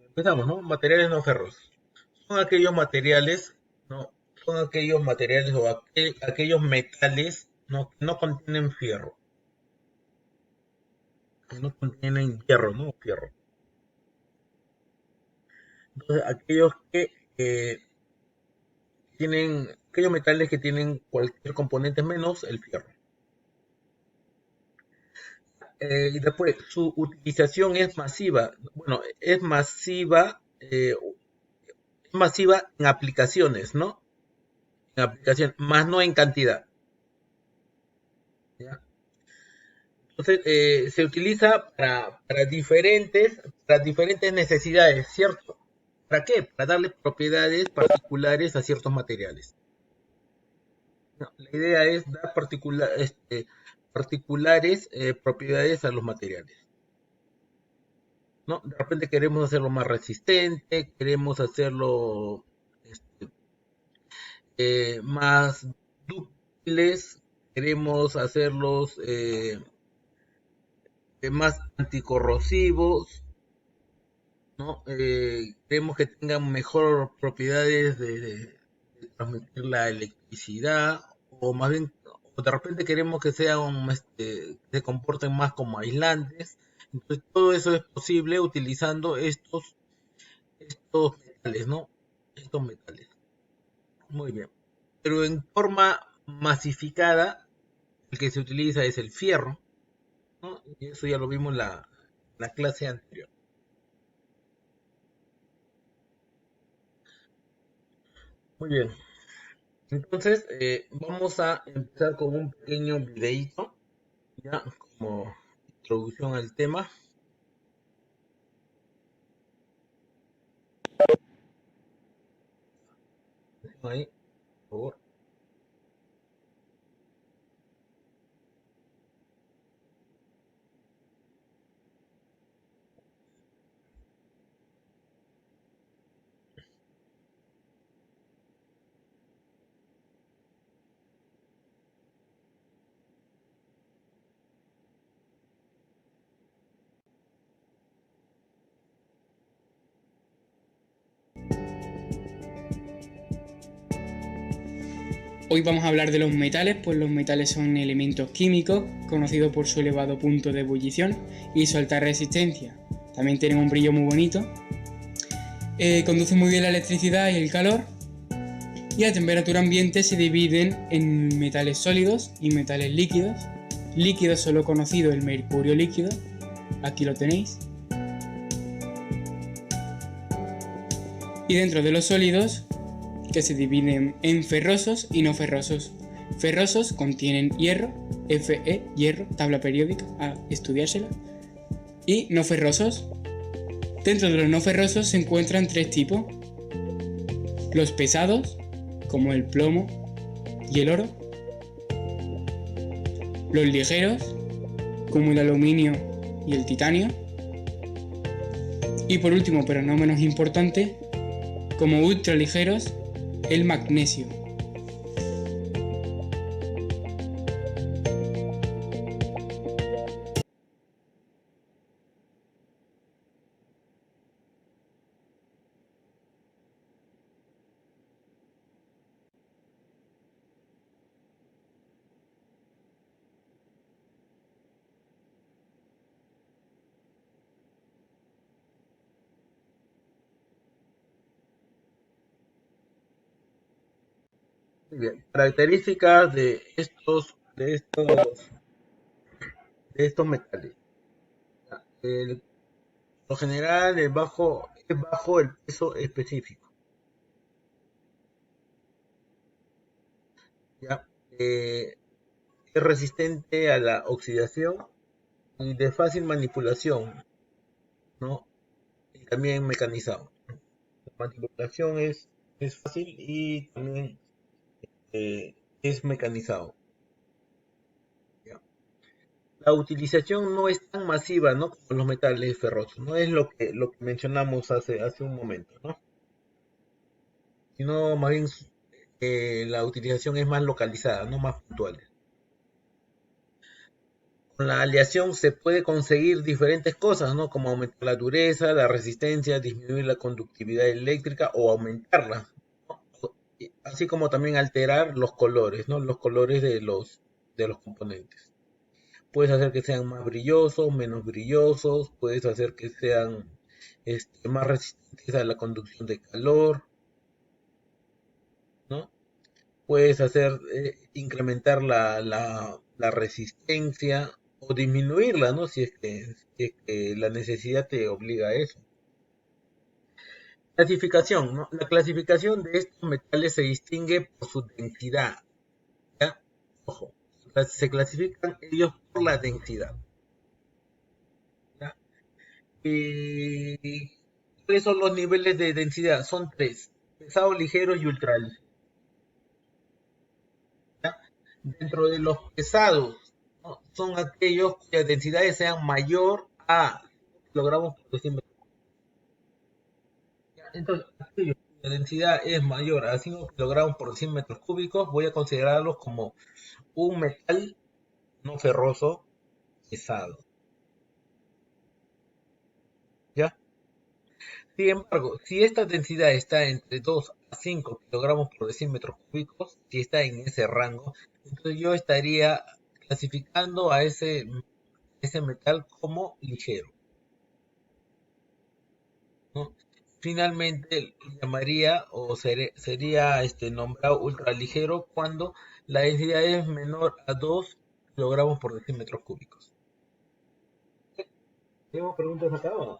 Empezamos, ¿no? Materiales no ferrosos. Son aquellos materiales, ¿no? Son aquellos materiales o aquellos metales, ¿no? Que no contienen fierro, que no contienen hierro, ¿no? Fierro. Entonces, aquellos que tienen, aquellos metales que tienen cualquier componente menos el fierro. Y después, su utilización es masiva. Bueno, es masiva en aplicaciones, ¿no? En aplicación, más no en cantidad. ¿Ya? Entonces, se utiliza para diferentes necesidades, ¿cierto? ¿Para qué? Para darle propiedades particulares a ciertos materiales. No, la idea es dar particulares propiedades a los materiales. ¿No? De repente queremos hacerlo más resistente, queremos hacerlo este, más dúctiles, queremos hacerlos más anticorrosivos, ¿no? Queremos que tengan mejor propiedades de transmitir la electricidad, o más bien, o de repente queremos que sean, que se comporten más como aislantes. Entonces, todo eso es posible utilizando estos metales, ¿no? Estos metales. Muy bien. Pero en forma masificada, el que se utiliza es el fierro, ¿no? Y eso ya lo vimos en la clase anterior. Muy bien. Entonces, vamos a empezar con un pequeño videíto, ya como introducción al tema. Ahí, por favor. Hoy vamos a hablar de los metales, pues los metales son elementos químicos conocidos por su elevado punto de ebullición y su alta resistencia. También tienen un brillo muy bonito, conducen muy bien la electricidad y el calor, y a temperatura ambiente se dividen en metales sólidos y metales líquidos. Líquido solo conocido el mercurio líquido, aquí lo tenéis. Y dentro de los sólidos, que se dividen en ferrosos y no ferrosos. Ferrosos contienen hierro, Fe, hierro, tabla periódica, a estudiársela. Y no ferrosos. Dentro de los no ferrosos se encuentran tres tipos. Los pesados, como el plomo y el oro. Los ligeros, como el aluminio y el titanio. Y por último, pero no menos importante, como ultraligeros, el magnesio. Muy bien. Características de estos metales. Por lo general, es bajo el peso específico. ¿Ya? Es resistente a la oxidación y de fácil manipulación, ¿no? Y también mecanizado. La manipulación es fácil y también es mecanizado. ¿Ya? La utilización no es tan masiva, ¿no? Como los metales ferrosos, no es lo que mencionamos hace un momento, ¿no? Sino más bien la utilización es más localizada, no más puntual. con la aleación se puede conseguir diferentes cosas, ¿no? Como aumentar la dureza, la resistencia, disminuir la conductividad eléctrica o aumentarla, ¿no? Así como también alterar los colores, ¿no? Los colores de los componentes. Puedes hacer que sean más brillosos, menos brillosos, puedes hacer que sean más resistentes a la conducción de calor, ¿no? Puedes hacer incrementar la resistencia o disminuirla, ¿no? Si es que la necesidad te obliga a eso. Clasificación, ¿no? La clasificación de estos metales se distingue por su densidad, ¿ya? Ojo, se clasifican ellos por la densidad, ¿ya? ¿Y cuáles son los niveles de densidad? Son tres: pesado, ligero y ultra. Dentro de los pesados, ¿no? Son aquellos cuyas densidades sean mayor a kilogramos por decímetro. Entonces, aquellos cuya densidad es mayor a 5 kilogramos por 100 metros cúbicos, voy a considerarlos como un metal no ferroso pesado. ¿Ya? Sin embargo, si esta densidad está entre 2 a 5 kilogramos por decímetros cúbicos, si está en ese rango, entonces yo estaría clasificando a ese metal como ligero, ¿no? Finalmente llamaría o sería nombrado ultraligero cuando la densidad es menor a 2 kilogramos por decímetros cúbicos. ¿Tengo preguntas acá o no?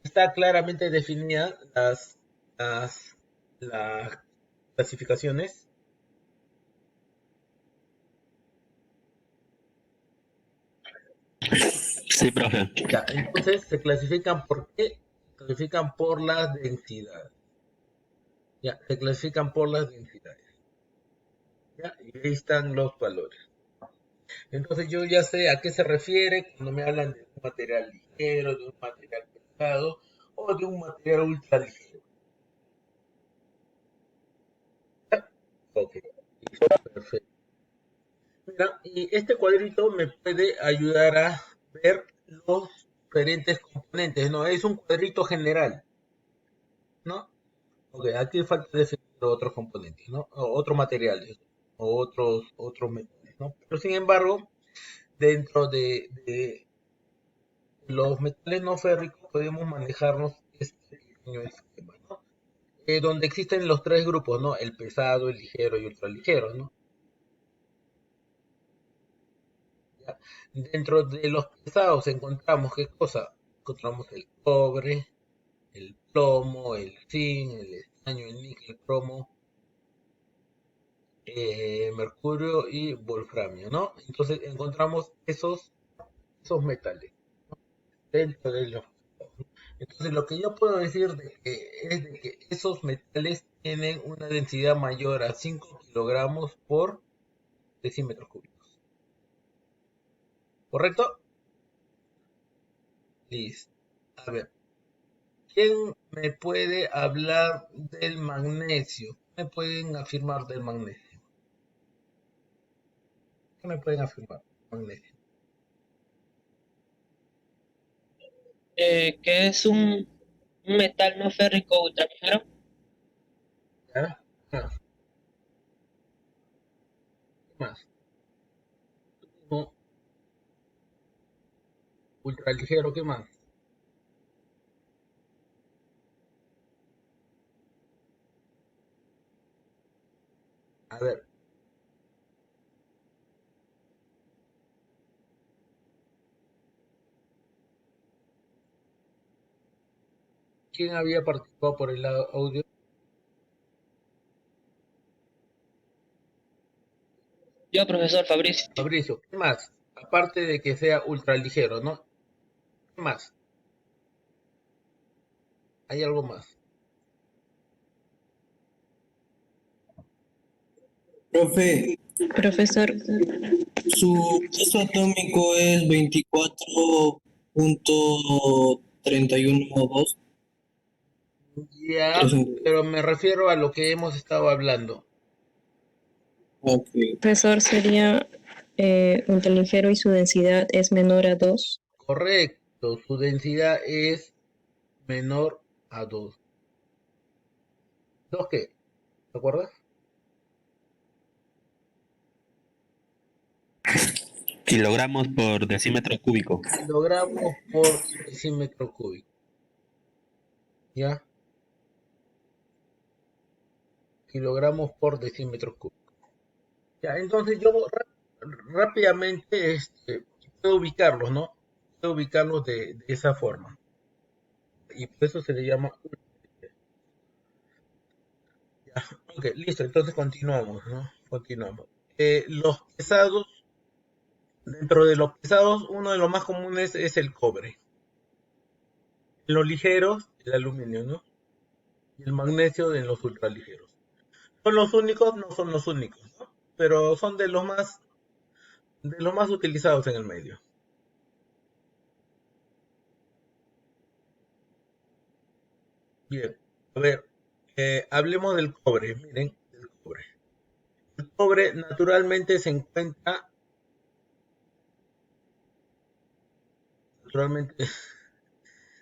Está claramente definidas las clasificaciones. Sí, profe. Ya, entonces se clasifican por qué? Se clasifican por las densidades. Ya, se clasifican por las densidades. Ya, y ahí están los valores. Entonces yo ya sé a qué se refiere cuando me hablan de un material ligero, de un material pesado o de un material ultra ligero. ¿Ya? Ok, listo, perfecto. Mira, y este cuadrito me puede ayudar a ver los diferentes componentes, ¿no? Es un cuadrito general, ¿no? Ok, aquí falta definir otros componentes, ¿no? O otros materiales, o otros metales, ¿no? Pero sin embargo, dentro de los metales no férricos podemos manejarnos este pequeño esquema, ¿no? Donde existen los tres grupos, ¿no? El pesado, el ligero y ultraligero, ¿no? ¿Ya? Dentro de los pesados encontramos, ¿qué cosa? Encontramos el cobre, el plomo, el zinc, el estaño, el níquel, cromo, mercurio y wolframio, ¿no? Entonces encontramos esos metales dentro de los. Entonces lo que yo puedo decir es de que esos metales tienen una densidad mayor a 5 kilogramos por decímetros cúbicos. ¿Correcto? Listo. A ver, ¿quién me puede hablar del magnesio? ¿Qué me pueden afirmar del magnesio? ¿Qué me pueden afirmar del magnesio? Que es un metal no férrico ultraligero. ¿Ya? Ah, ¿qué más? No, ultraligero, ¿qué más? A ver, ¿quién había participado por el audio? Yo, profesor Fabricio. Fabricio, ¿qué más? Aparte de que sea ultraligero, ¿no? ¿Qué más? ¿Hay algo más? Profe, Profesor, su peso atómico es 24.312. Ya, pero me refiero a lo que hemos estado hablando. Ok. Profesor, sería ultra ligero y su densidad es menor a 2. Correcto, su densidad es menor a 2. ¿Dos qué? ¿Te acuerdas? Kilogramos por decímetro cúbico. Kilogramos por decímetro cúbico. ¿Ya? Kilogramos por decímetro cúbico. Ya, entonces yo rápidamente puedo ubicarlos, ¿no? Puedo ubicarlos de esa forma. Y por eso se le llama. Ya, ok, listo, entonces continuamos, ¿no? Continuamos. Los pesados, dentro de los pesados, uno de los más comunes es el cobre. Los ligeros, el aluminio, ¿no? Y el magnesio en los ultraligeros. ¿Son los únicos? No son los únicos, ¿no? Pero son de los más utilizados en el medio. Bien, a ver, hablemos del cobre, miren, del cobre. El cobre naturalmente,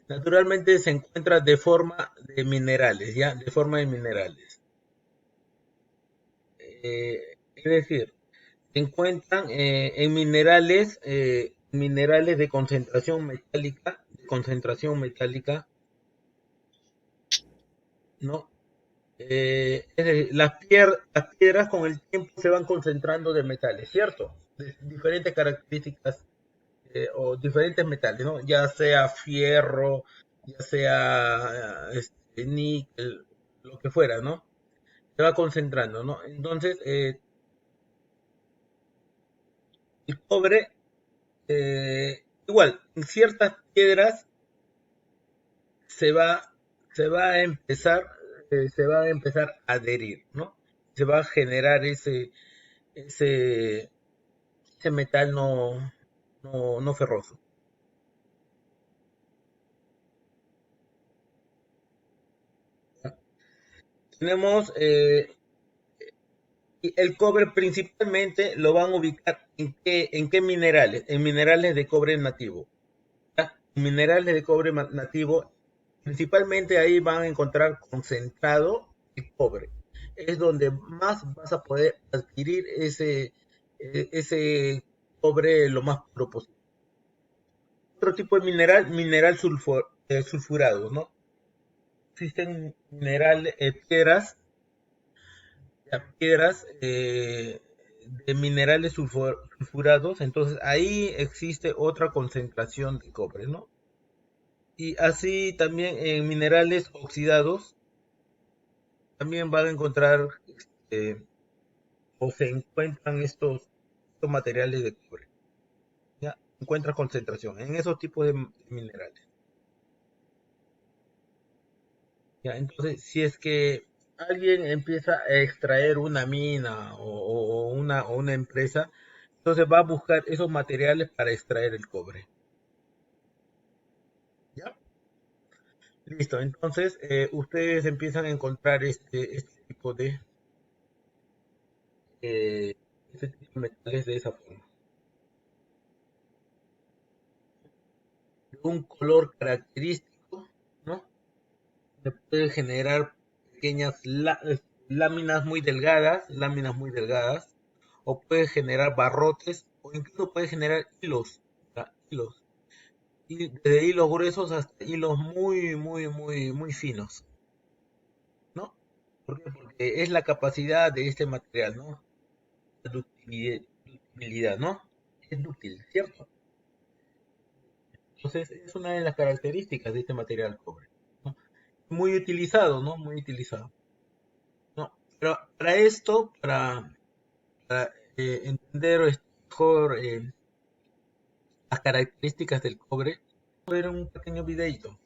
naturalmente se encuentra de forma de minerales, ¿ya? De forma de minerales. Es decir, se encuentran en minerales de concentración metálica, ¿no? Es decir, las piedras con el tiempo se van concentrando de metales, ¿cierto? De diferentes características o diferentes metales, ¿no? Ya sea fierro, ya sea níquel, lo que fuera, ¿no? Se va concentrando, ¿no? Entonces, el cobre, igual, en ciertas piedras se va, se va a empezar, se va a empezar a adherir, ¿no? Se va a generar ese, ese metal no ferroso. Tenemos y el cobre principalmente lo van a ubicar en qué minerales, en minerales de cobre nativo. ¿Ya? Minerales de cobre nativo, principalmente ahí van a encontrar concentrado el cobre. Es donde más vas a poder adquirir ese cobre lo más puro posible. Otro tipo de mineral sulfurado, ¿no? Existen piedras de minerales sulfurados, entonces ahí existe otra concentración de cobre, ¿no? Y así también en minerales oxidados también van a encontrar o se encuentran estos materiales de cobre, ¿ya? Encuentra concentración en esos tipos de minerales. ¿Ya? Entonces, si es que alguien empieza a extraer una mina o una empresa, entonces va a buscar esos materiales para extraer el cobre. ¿Ya? Listo, entonces ustedes empiezan a encontrar eh, este tipo de metales de esa forma. De un color característico, ¿no? Se puede generar pequeñas láminas muy delgadas, o puede generar barrotes, o incluso puede generar hilos, ¿ya? Hilos. Y desde hilos gruesos hasta hilos muy finos, ¿no? ¿Por qué? Porque es la capacidad de este material, ¿no? La ductilidad, ¿no? Es dúctil, ¿cierto? Entonces es una de las características de este material cobre, ¿no? Muy utilizado, ¿no? Muy utilizado, ¿no? Pero para esto, para entender mejor las características del cobre, voy a ver un pequeño videito.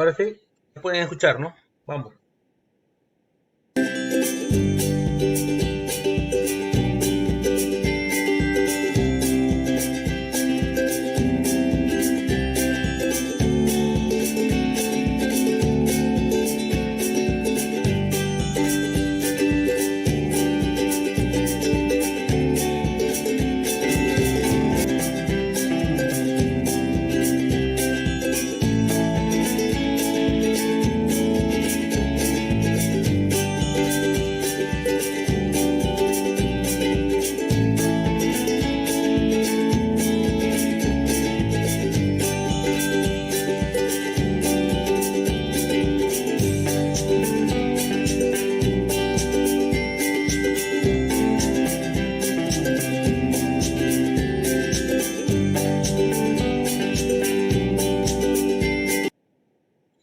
Ahora sí, me pueden escuchar, ¿no? Vamos.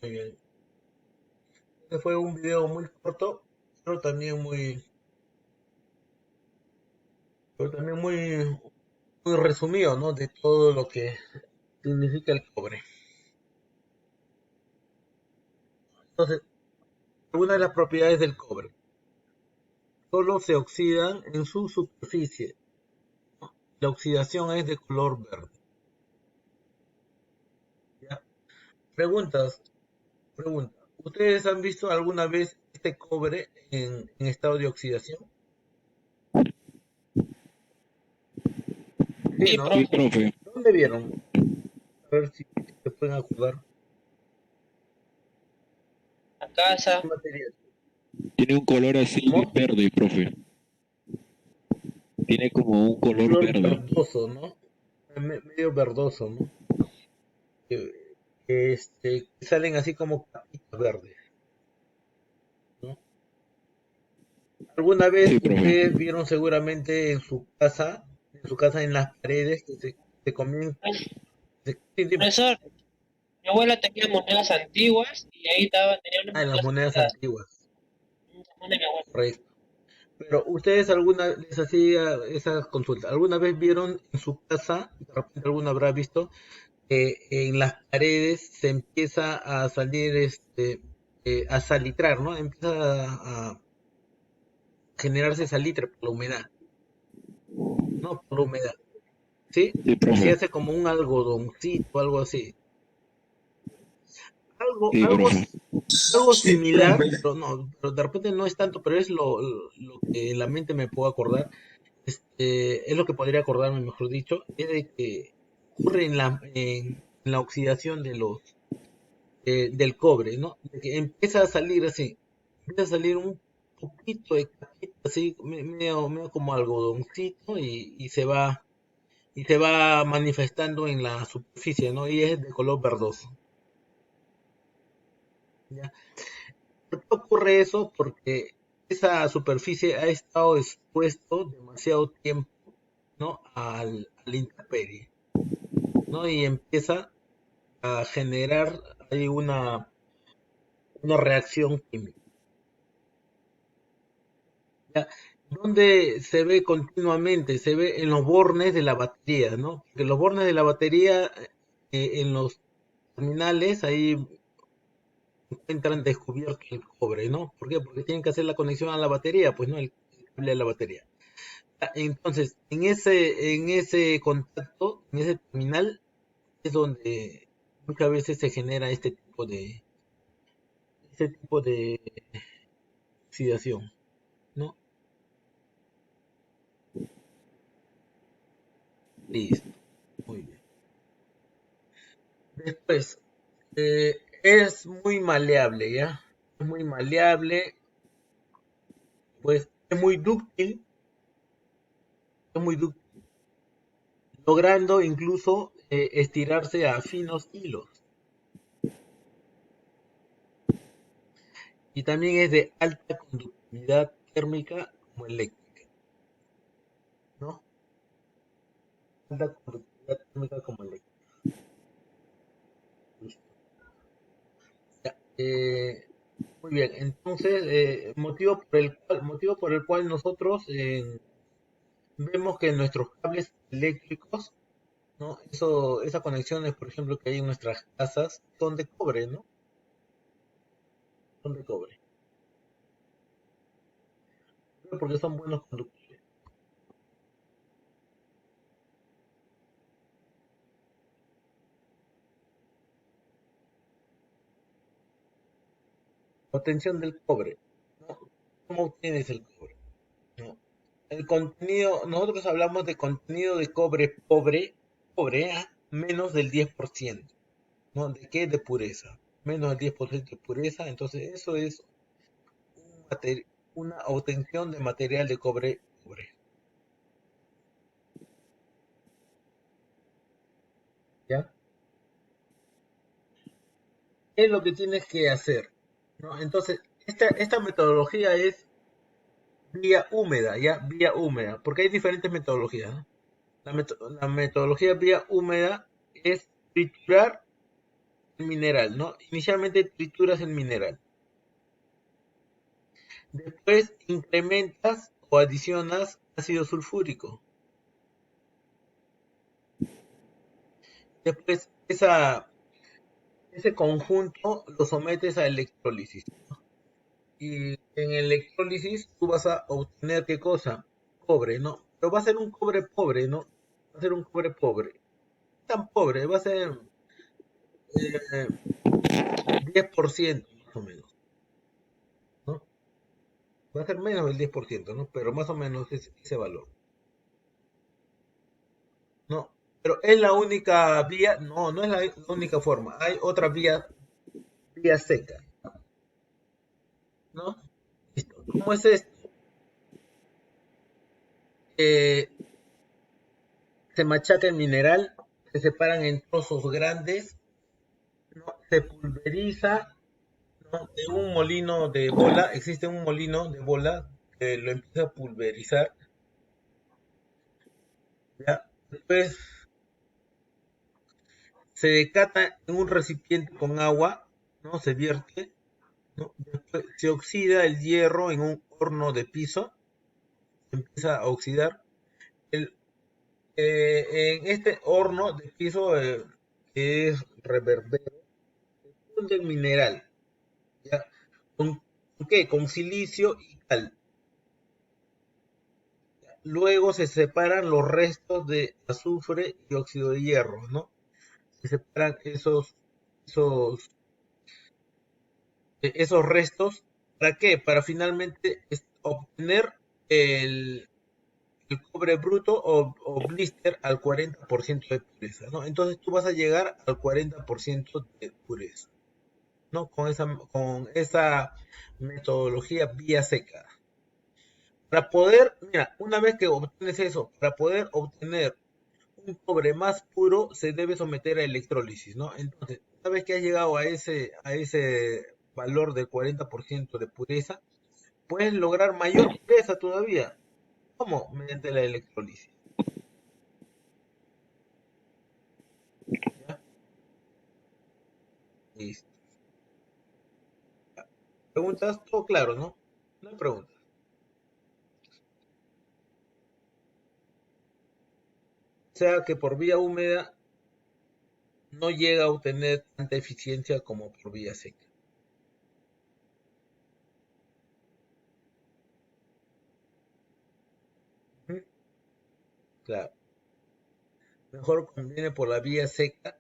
Muy bien. Este fue un video muy corto, pero también muy resumido, ¿no? De todo lo que significa el cobre. Entonces, algunas de las propiedades del cobre. Solo se oxidan en su superficie. La oxidación es de color verde. ¿Ya? Preguntas. Pregunta. ¿Ustedes han visto alguna vez este cobre en estado de oxidación? Sí, Sí, ¿no? Sí, profe, profe. ¿Dónde vieron? A ver si se pueden acordar. la casa. ¿Qué material? Tiene un color así ¿Cómo? verde, profe. Tiene como un Un color color verde. verdoso, ¿no? Medio verdoso, ¿no? Que salen así como capitas verdes, ¿no? Alguna vez Sí, profe. ustedes vieron seguramente en su casa en las paredes que se comían, sí, dime. Profesor, mi abuela tenía monedas antiguas y ahí tenía unas Ah, en las monedas monedas oxidadas. antiguas, De mi abuela. correcto. Pero ustedes les hacía esa consulta, ¿alguna vez vieron en su casa, de repente alguno habrá visto, que en las paredes se empieza a salir, a salitrar, ¿no? Empieza a generarse salitre por la humedad, ¿no? Por la humedad, ¿sí? Sí, Se profe. hace como un algodoncito, algo así. Algo, Sí, algo, profe. algo similar, pero no, pero de repente no es tanto, pero es lo que en la mente me puedo acordar. Es lo que podría acordarme, mejor dicho, es de que ocurre en la oxidación del cobre, ¿no? De que empieza a salir así, empieza a salir un poquito de capita así, medio como algodoncito y se va manifestando en la superficie, ¿no? Y es de color verdoso, ¿ya? ¿Por qué ocurre eso? Porque esa superficie ha estado expuesto demasiado tiempo, ¿no? Al intemperie, ¿no? Y empieza a generar ahí una reacción química, ¿ya? Donde se ve continuamente, se ve en los bornes de la batería, ¿no? Porque los bornes de la batería, en los terminales, ahí encuentran descubierto el cobre, ¿no? ¿Por qué? Porque tienen que hacer la conexión a la batería, pues no el cable de la batería. Entonces, en ese contacto, en ese terminal, es donde muchas veces se genera este tipo de oxidación, ¿no? Listo, muy bien. Después, es muy maleable, ¿ya? Es muy maleable, pues es muy dúctil, logrando incluso estirarse a finos hilos. Y también es de alta conductividad térmica como eléctrica, ¿no? Alta conductividad térmica como eléctrica. Listo. Ya, muy bien, entonces, motivo por el cual nosotros vemos que nuestros cables eléctricos, ¿no? Esas conexiones, por ejemplo, que hay en nuestras casas, son de cobre, ¿no? son de cobre. Porque son buenos conductores. Obtención del cobre. ¿No? ¿Cómo obtienes el cobre? ¿No? El contenido, nosotros hablamos de contenido de cobre pobre a menos del 10%. ¿No? ¿De qué? De pureza. Menos del 10% de pureza. Entonces eso es una obtención de material de cobre pobre. ¿Ya? ¿Qué es lo que tienes que hacer? ¿No? Entonces, esta metodología es vía húmeda, ¿ya? Vía húmeda, porque hay diferentes metodologías, ¿no? La metodología vía húmeda es triturar el mineral, ¿no? Inicialmente trituras el mineral. Después incrementas o adicionas ácido sulfúrico. Después ese conjunto lo sometes a electrólisis. Y en electrólisis tú vas a obtener qué cosa? Cobre, ¿no? Pero va a ser un cobre pobre, ¿no? Va a ser un cobre pobre. Tan pobre, va a ser 10% más o menos, ¿no? Va a ser menos del 10%, ¿no? Pero más o menos es ese valor, ¿no? Pero es la única vía, no, no es la única forma. Hay otra vía seca, ¿no? Listo. ¿Cómo es esto? Eh, Se machaca el mineral, se separan en trozos grandes, ¿no? Se pulveriza, ¿no? De un molino de bola, existe un molino de bola que lo empieza a pulverizar, ¿ya? Después se decata en un recipiente con agua, ¿no? Se vierte, ¿no? Después se oxida el hierro en un horno de piso, se empieza a oxidar. El, en este horno de piso que es reverbero, funde el mineral, ¿ya? ¿Con qué? Con silicio y cal. Luego se separan los restos de azufre y óxido de hierro, ¿no? Se separan esos, esos restos. ¿Para qué? Para finalmente obtener el, el cobre bruto o blister al 40% de pureza, ¿no? Entonces tú vas a llegar al 40% de pureza, ¿no? Con esa metodología vía seca. Para poder, mira, una vez que obtienes eso, para poder obtener un cobre más puro, se debe someter a electrólisis, ¿no? Entonces, una vez que has llegado a ese valor del 40% de pureza, puedes lograr mayor pureza todavía. ¿Cómo? Mediante la electrólisis. ¿Ya? Listo. ¿Preguntas? Todo claro, ¿no? No hay preguntas. O sea que por vía húmeda no llega a obtener tanta eficiencia como por vía seca. ¿Mm? Claro. Mejor conviene por la vía seca.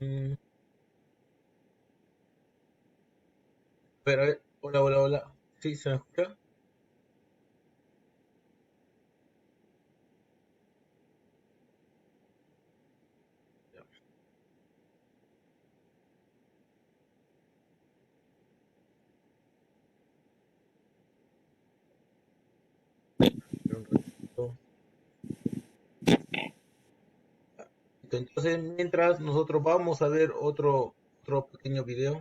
Mm, pero, hola, hola, hola. ¿Sí se me escucha? Ya, espera un ratito. Entonces, mientras nosotros vamos a ver otro pequeño video.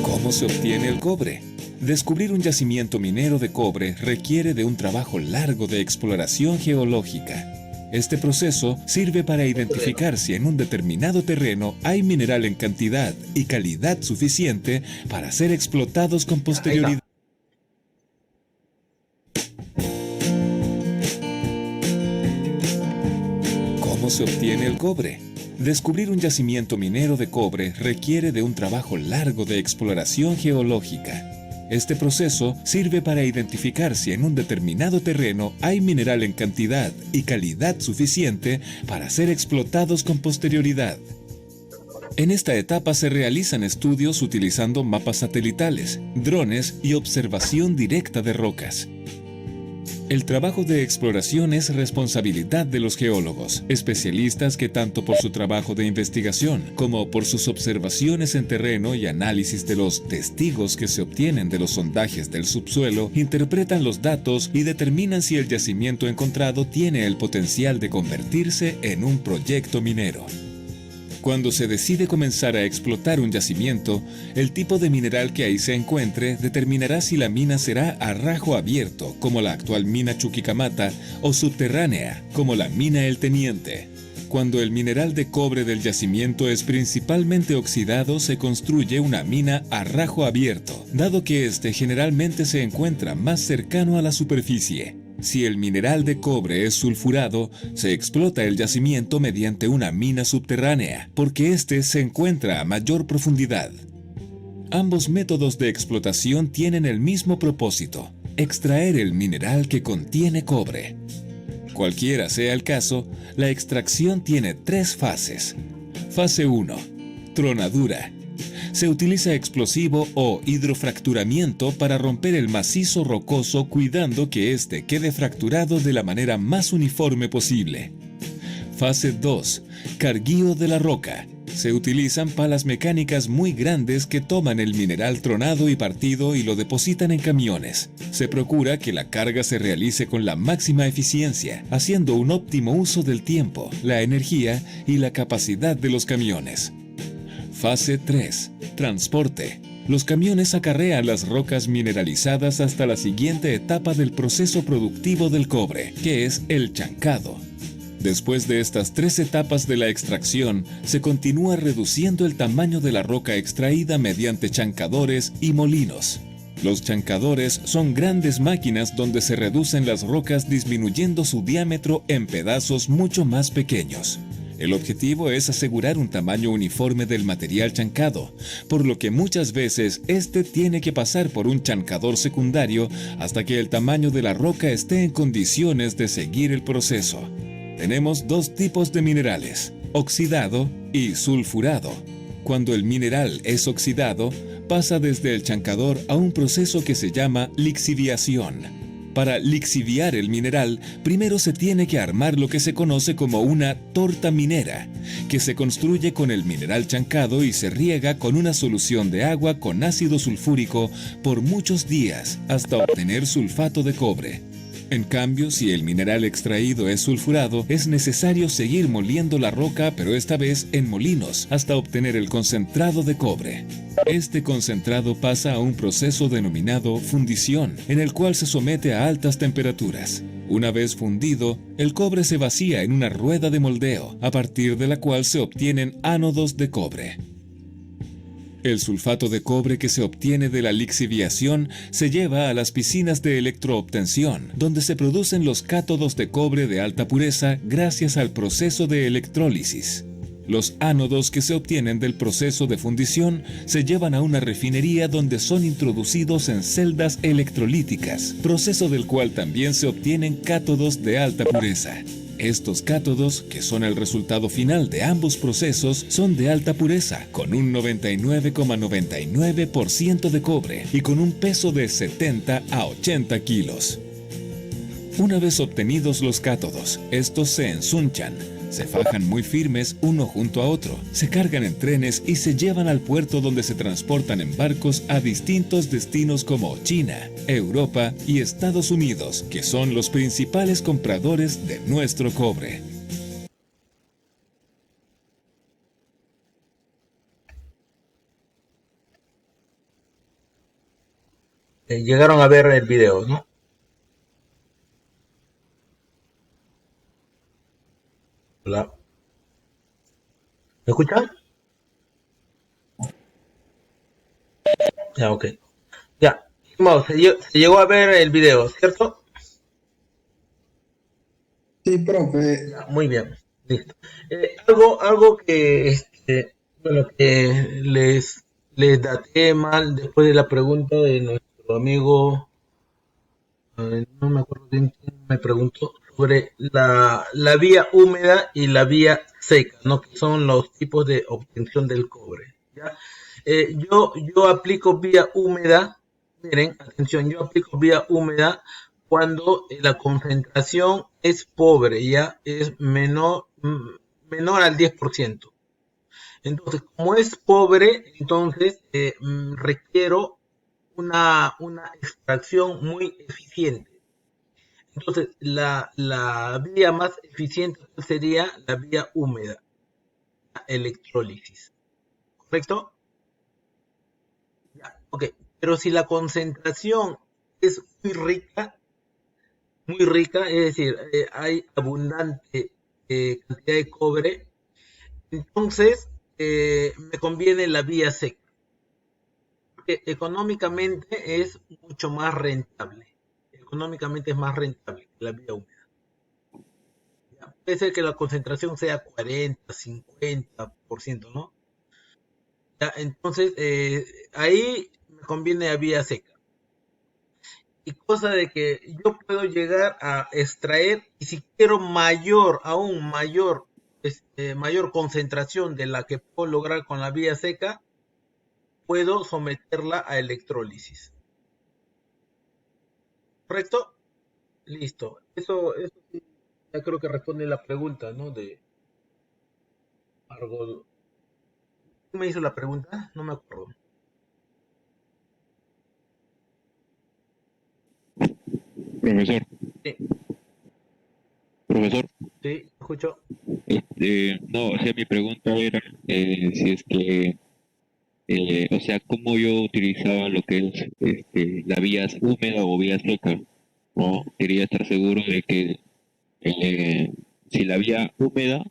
¿Cómo se obtiene el cobre? Descubrir un yacimiento minero de cobre requiere de un trabajo largo de exploración geológica. Este proceso sirve para identificar si en un determinado terreno hay mineral en cantidad y calidad suficiente para ser explotados con posterioridad. ¿Cómo se obtiene el cobre? Descubrir un yacimiento minero de cobre requiere de un trabajo largo de exploración geológica. Este proceso sirve para identificar si en un determinado terreno hay mineral en cantidad y calidad suficiente para ser explotados con posterioridad. En esta etapa se realizan estudios utilizando mapas satelitales, drones y observación directa de rocas. El trabajo de exploración es responsabilidad de los geólogos, especialistas que tanto por su trabajo de investigación como por sus observaciones en terreno y análisis de los testigos que se obtienen de los sondajes del subsuelo, interpretan los datos y determinan si el yacimiento encontrado tiene el potencial de convertirse en un proyecto minero. Cuando se decide comenzar a explotar un yacimiento, el tipo de mineral que ahí se encuentre determinará si la mina será a rajo abierto, como la actual mina Chuquicamata, o subterránea, como la mina El Teniente. Cuando el mineral de cobre del yacimiento es principalmente oxidado, se construye una mina a rajo abierto, dado que este generalmente se encuentra más cercano a la superficie. Si el mineral de cobre es sulfurado, se explota el yacimiento mediante una mina subterránea, porque éste se encuentra a mayor profundidad. Ambos métodos de explotación tienen el mismo propósito: extraer el mineral que contiene cobre. Cualquiera sea el caso, la extracción tiene 3 fases. Fase 1. Tronadura. Se utiliza explosivo o hidrofracturamiento para romper el macizo rocoso, cuidando que éste quede fracturado de la manera más uniforme posible. Fase 2. Carguío de la roca. Se utilizan palas mecánicas muy grandes que toman el mineral tronado y partido y lo depositan en camiones. Se procura que la carga se realice con la máxima eficiencia, haciendo un óptimo uso del tiempo, la energía y la capacidad de los camiones. Fase 3. Transporte. Los camiones acarrean las rocas mineralizadas hasta la siguiente etapa del proceso productivo del cobre, que es el chancado. Después de estas 3 etapas de la extracción, se continúa reduciendo el tamaño de la roca extraída mediante chancadores y molinos. Los chancadores son grandes máquinas donde se reducen las rocas disminuyendo su diámetro en pedazos mucho más pequeños. El objetivo es asegurar un tamaño uniforme del material chancado, por lo que muchas veces este tiene que pasar por un chancador secundario hasta que el tamaño de la roca esté en condiciones de seguir el proceso. Tenemos 2 tipos de minerales: oxidado y sulfurado. Cuando el mineral es oxidado, pasa desde el chancador a un proceso que se llama lixiviación. Para lixiviar el mineral, primero se tiene que armar lo que se conoce como una torta minera, que se construye con el mineral chancado y se riega con una solución de agua con ácido sulfúrico por muchos días hasta obtener sulfato de cobre. En cambio, si el mineral extraído es sulfurado, es necesario seguir moliendo la roca, pero esta vez en molinos, hasta obtener el concentrado de cobre. Este concentrado pasa a un proceso denominado fundición, en el cual se somete a altas temperaturas. Una vez fundido, el cobre se vacía en una rueda de moldeo, a partir de la cual se obtienen ánodos de cobre. El sulfato de cobre que se obtiene de la lixiviación se lleva a las piscinas de electroobtención, donde se producen los cátodos de cobre de alta pureza gracias al proceso de electrólisis. Los ánodos que se obtienen del proceso de fundición se llevan a una refinería donde son introducidos en celdas electrolíticas, proceso del cual también se obtienen cátodos de alta pureza. Estos cátodos, que son el resultado final de ambos procesos, son de alta pureza, con un 99,99% de cobre y con un peso de 70 a 80 kilos. Una vez obtenidos los cátodos, estos se ensunchan, Se fajan muy firmes uno junto a otro, se cargan en trenes y se llevan al puerto donde se transportan en barcos a distintos destinos como China, Europa y Estados Unidos, que son los principales compradores de nuestro cobre. Llegaron a ver el video, ¿no? Hola. ¿Me escuchan? Ya, ok. Ya. Vamos, se llegó a ver el video, ¿cierto? Sí, profe. Ya, muy bien. Listo. Algo que, bueno, que les daté mal después de la pregunta de nuestro amigo, no me acuerdo bien quién me preguntó, sobre la vía húmeda y la vía seca, ¿no? Que son los tipos de obtención del cobre, ¿ya? Yo aplico vía húmeda, miren, atención, yo aplico vía húmeda cuando la concentración es pobre, ya es menor al 10%. Entonces, como es pobre, entonces requiero una extracción muy eficiente. Entonces, la vía más eficiente sería la vía húmeda, la electrólisis. ¿Correcto? Ya, ok. Pero si la concentración es muy rica, es decir, hay abundante cantidad de cobre, entonces me conviene la vía seca. Porque económicamente es mucho más rentable. Económicamente es más rentable que la vía húmeda. Ya, puede ser que la concentración sea 40, 50%, ¿no? Ya, entonces, ahí me conviene la vía seca. Y cosa de que yo puedo llegar a extraer, y si quiero aún mayor concentración de la que puedo lograr con la vía seca, puedo someterla a electrólisis. ¿Correcto? Listo. Eso sí, ya creo que responde la pregunta, ¿no? De algo. ¿Quién me hizo la pregunta? No me acuerdo. Profesor, Sí, profesor, sí, escucho. no, o sea, mi pregunta era si es que, o sea, cómo yo utilizaba lo que es la vía húmeda o vía seca, ¿no? Quería estar seguro de que eh, si la vía húmeda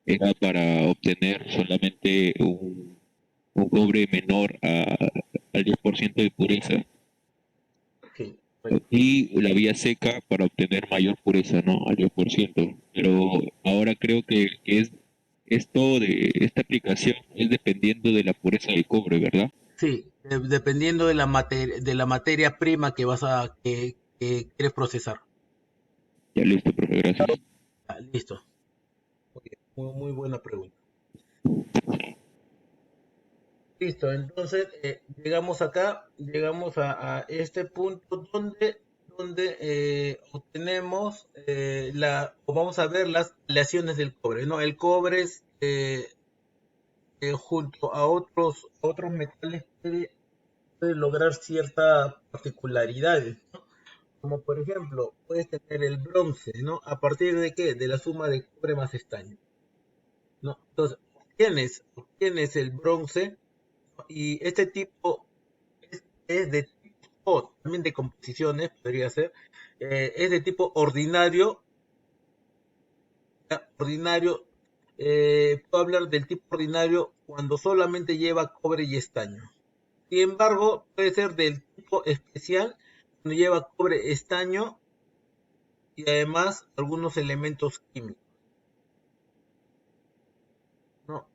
era para obtener solamente un cobre menor al 10% de pureza, Sí, bueno, y la vía seca para obtener mayor pureza, ¿no? Al 10%. Pero ahora creo que esto de esta aplicación es dependiendo de la pureza del cobre, ¿verdad? sí, dependiendo de la materia prima que quieres procesar. Ya listo, profe, gracias. Ah, listo. Muy buena pregunta. Listo, entonces llegamos a este punto donde obtenemos o vamos a ver las aleaciones del cobre, ¿no? El cobre es, junto a otros metales puede lograr ciertas particularidades, ¿no? Como por ejemplo, puedes tener el bronce, ¿no? ¿A partir de qué? De la suma de cobre más estaño, ¿no? Entonces, obtienes el bronce, y este tipo es de tipo, también de composiciones, podría ser, es de tipo ordinario. Ordinario, puedo hablar del tipo ordinario cuando solamente lleva cobre y estaño. Sin embargo, puede ser del tipo especial cuando lleva cobre, estaño y además algunos elementos químicos, ¿no?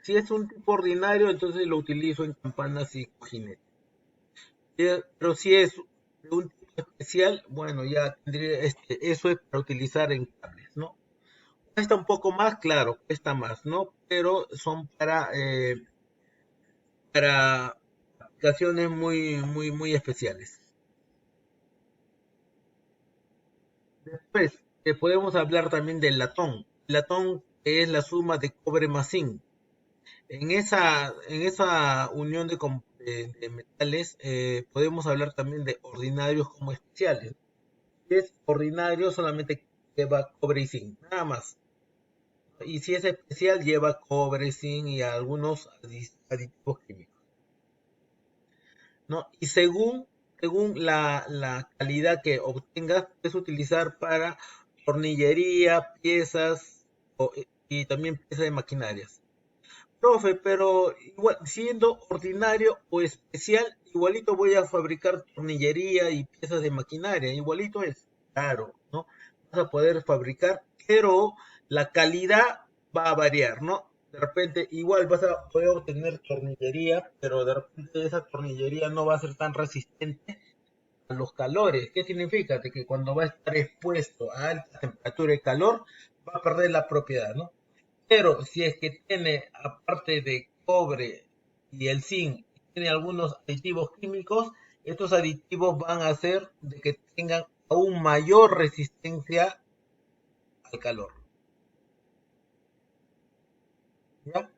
Si es un tipo ordinario, entonces lo utilizo en campanas y cojinetes. Pero si es de un tipo especial, bueno, ya tendría eso es para utilizar en cables, ¿no? Cuesta un poco más, claro, cuesta más, ¿no? Pero son para aplicaciones muy especiales. Después, podemos hablar también del latón. latón, que es la suma de cobre más zinc. En esa unión de metales podemos hablar también de ordinarios como especiales. Si es ordinario, solamente lleva cobre y zinc, nada más. Y si es especial, lleva cobre, zinc y algunos aditivos químicos, ¿no? Y según la calidad que obtengas, puedes utilizar para tornillería, piezas y también piezas de maquinarias. Profe, pero igual, siendo ordinario o especial, igualito voy a fabricar tornillería y piezas de maquinaria, igualito es, claro, ¿no? Vas a poder fabricar, pero la calidad va a variar, ¿no? De repente, igual vas a poder obtener tornillería, pero de repente esa tornillería no va a ser tan resistente a los calores. ¿Qué significa? De que cuando va a estar expuesto a alta temperatura y calor, va a perder la propiedad, ¿no? Pero si es que tiene, aparte de cobre y el zinc, tiene algunos aditivos químicos, estos aditivos van a hacer de que tengan aún mayor resistencia al calor. ¿Ya?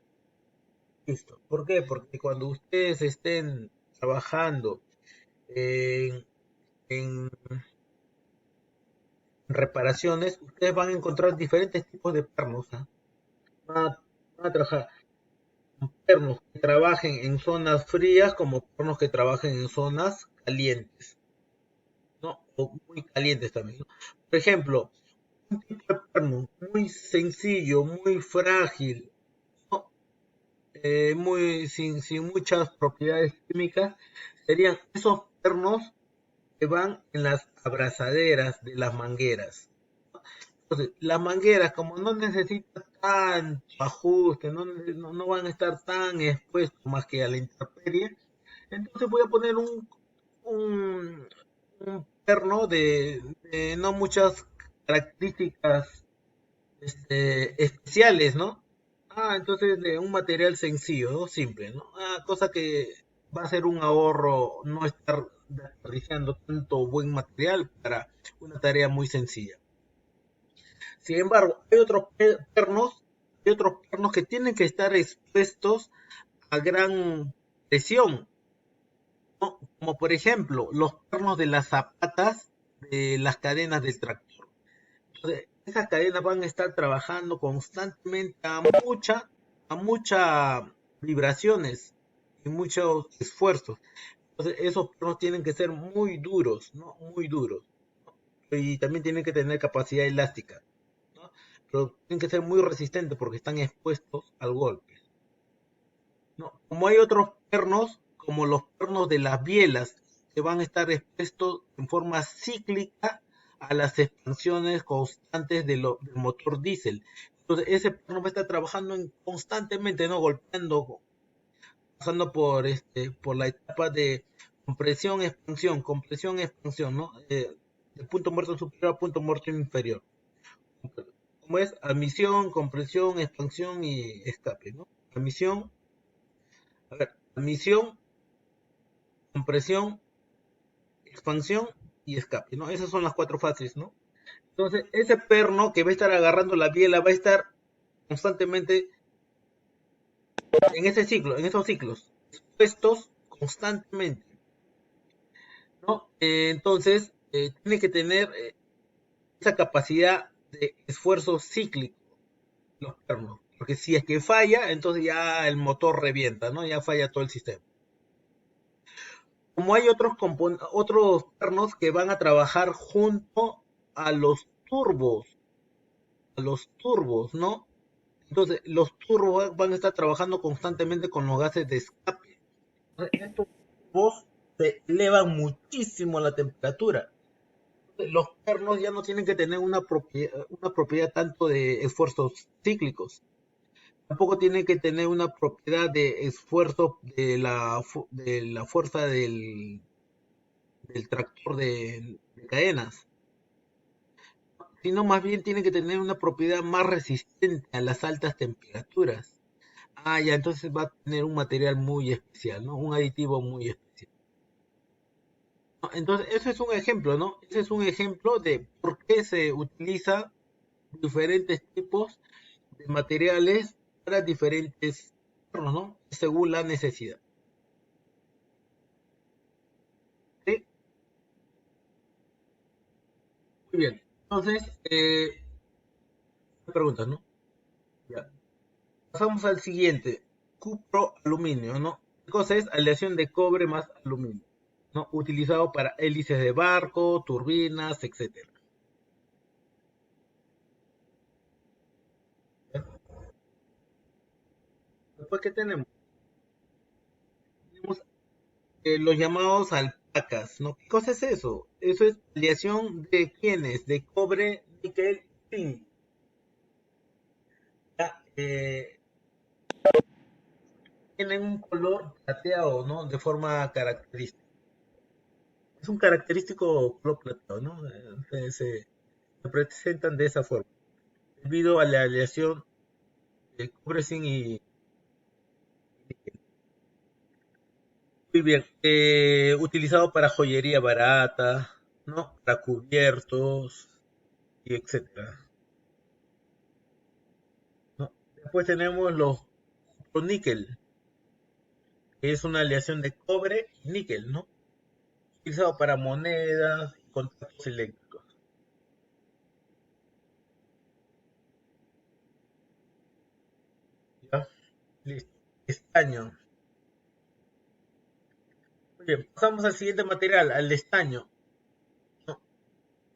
Listo. ¿Por qué? Porque cuando ustedes estén trabajando en, en reparaciones, ustedes van a encontrar diferentes tipos de pernos, ¿ah? Van a trabajar pernos que trabajen en zonas frías como pernos que trabajen en zonas calientes, ¿no? O muy calientes también, ¿no? Por ejemplo, un tipo de perno muy sencillo, muy frágil, ¿no? Sin muchas propiedades químicas, serían esos pernos que van en las abrazaderas de las mangueras. Entonces, las mangueras, como no necesitan tanto ajuste, no van a estar tan expuestos más que a la intemperie, entonces voy a poner un, un perno de no muchas características especiales, ¿no? Entonces de un material sencillo, ¿no? Simple, ¿no? Cosa que va a ser un ahorro no estar desperdiciando tanto buen material para una tarea muy sencilla. Sin embargo, hay otros pernos que tienen que estar expuestos a gran presión, ¿no? Como por ejemplo los pernos de las zapatas de las cadenas del tractor. Entonces, esas cadenas van a estar trabajando constantemente a mucha vibraciones y muchos esfuerzos. Entonces, esos pernos tienen que ser muy duros, ¿no? Muy duros. Y también tienen que tener capacidad elástica, ¿no? Pero tienen que ser muy resistentes porque están expuestos al golpe, ¿no? Como hay otros pernos, como los pernos de las bielas, que van a estar expuestos en forma cíclica a las expansiones constantes del motor diésel. Entonces, ese perno va a estar trabajando constantemente, ¿no? Golpeando, pasando por la etapa de compresión, expansión, ¿no? De punto muerto superior a punto muerto inferior. Como es admisión, compresión, expansión y escape, ¿no? Admisión, admisión, compresión, expansión y escape, ¿no? Esas son las cuatro fases, ¿no? Entonces, ese perno que va a estar agarrando la biela va a estar constantemente en ese ciclo, en esos ciclos, expuestos constantemente, ¿no? Entonces, tiene que tener esa capacidad de esfuerzo cíclico los pernos, porque si es que falla, entonces ya el motor revienta, ¿no? Ya falla todo el sistema. Como hay otros pernos que van a trabajar junto a los turbos, ¿no? Entonces, los turbos van a estar trabajando constantemente con los gases de escape. Entonces, estos turbos se elevan muchísimo la temperatura. Los pernos ya no tienen que tener una propiedad tanto de esfuerzos cíclicos. Tampoco tienen que tener una propiedad de esfuerzo de la fuerza del tractor de cadenas, sino más bien tiene que tener una propiedad más resistente a las altas temperaturas. Ya entonces va a tener un material muy especial, ¿no? Un aditivo muy especial. ¿No? Entonces, ese es un ejemplo, ¿no? Ese es un ejemplo de por qué se utiliza diferentes tipos de materiales para diferentes entornos, ¿no? Según la necesidad. ¿Sí? Muy bien. Entonces, preguntas, ¿no? Ya. Pasamos al siguiente. Cupro aluminio, ¿no? ¿Qué cosa es? Aleación de cobre más aluminio, ¿no? Utilizado para hélices de barco, turbinas, etcétera. Después, ¿qué tenemos? Tenemos los llamados alpacas, ¿no? ¿Qué cosa es eso? Eso es aleación de ¿quiénes? De cobre, níquel, zinc. Ya, tienen un color plateado, ¿no? De forma característica. Es un característico color plateado, ¿no? Se presentan de esa forma, debido a la aleación de cobre, zinc y níquel. Muy bien, utilizado para joyería barata, ¿no? Para cubiertos y etcétera, ¿no? Después tenemos los níquel, que es una aleación de cobre y níquel, ¿no? Utilizado para monedas y contactos eléctricos. ¿Ya? Listo. Estaño. Muy bien, pasamos al siguiente material, al estaño, ¿no?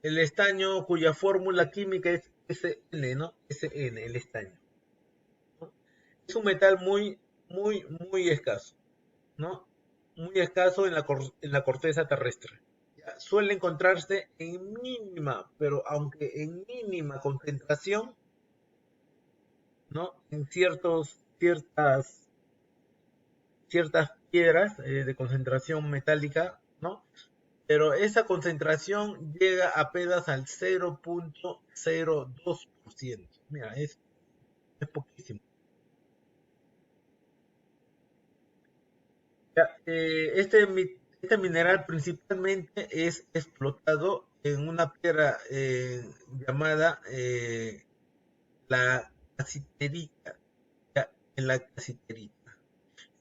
El estaño cuya fórmula química es Sn, ¿no? Sn, el estaño, ¿no? Es un metal muy escaso, ¿no? Muy escaso en la corteza terrestre. ¿Ya? Suele encontrarse en mínima, pero aunque en mínima concentración, ¿no? En ciertas piedras de concentración metálica, ¿no? Pero esa concentración llega apenas al 0,02%. Mira, es poquísimo. Ya, este mineral principalmente es explotado en una piedra llamada la casiterita. Ya, en la casiterita.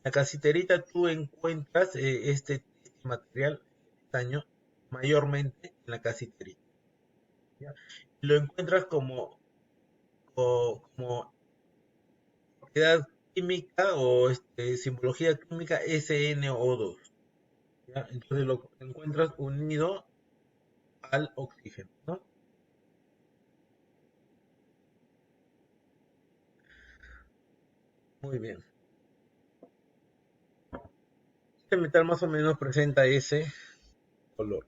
La casiterita tú encuentras este material, estaño, mayormente en la casiterita. ¿Ya? Lo encuentras como propiedad química o simbología química SnO2. ¿Ya? Entonces lo encuentras unido al oxígeno, ¿no? Muy bien. Este metal más o menos presenta ese color.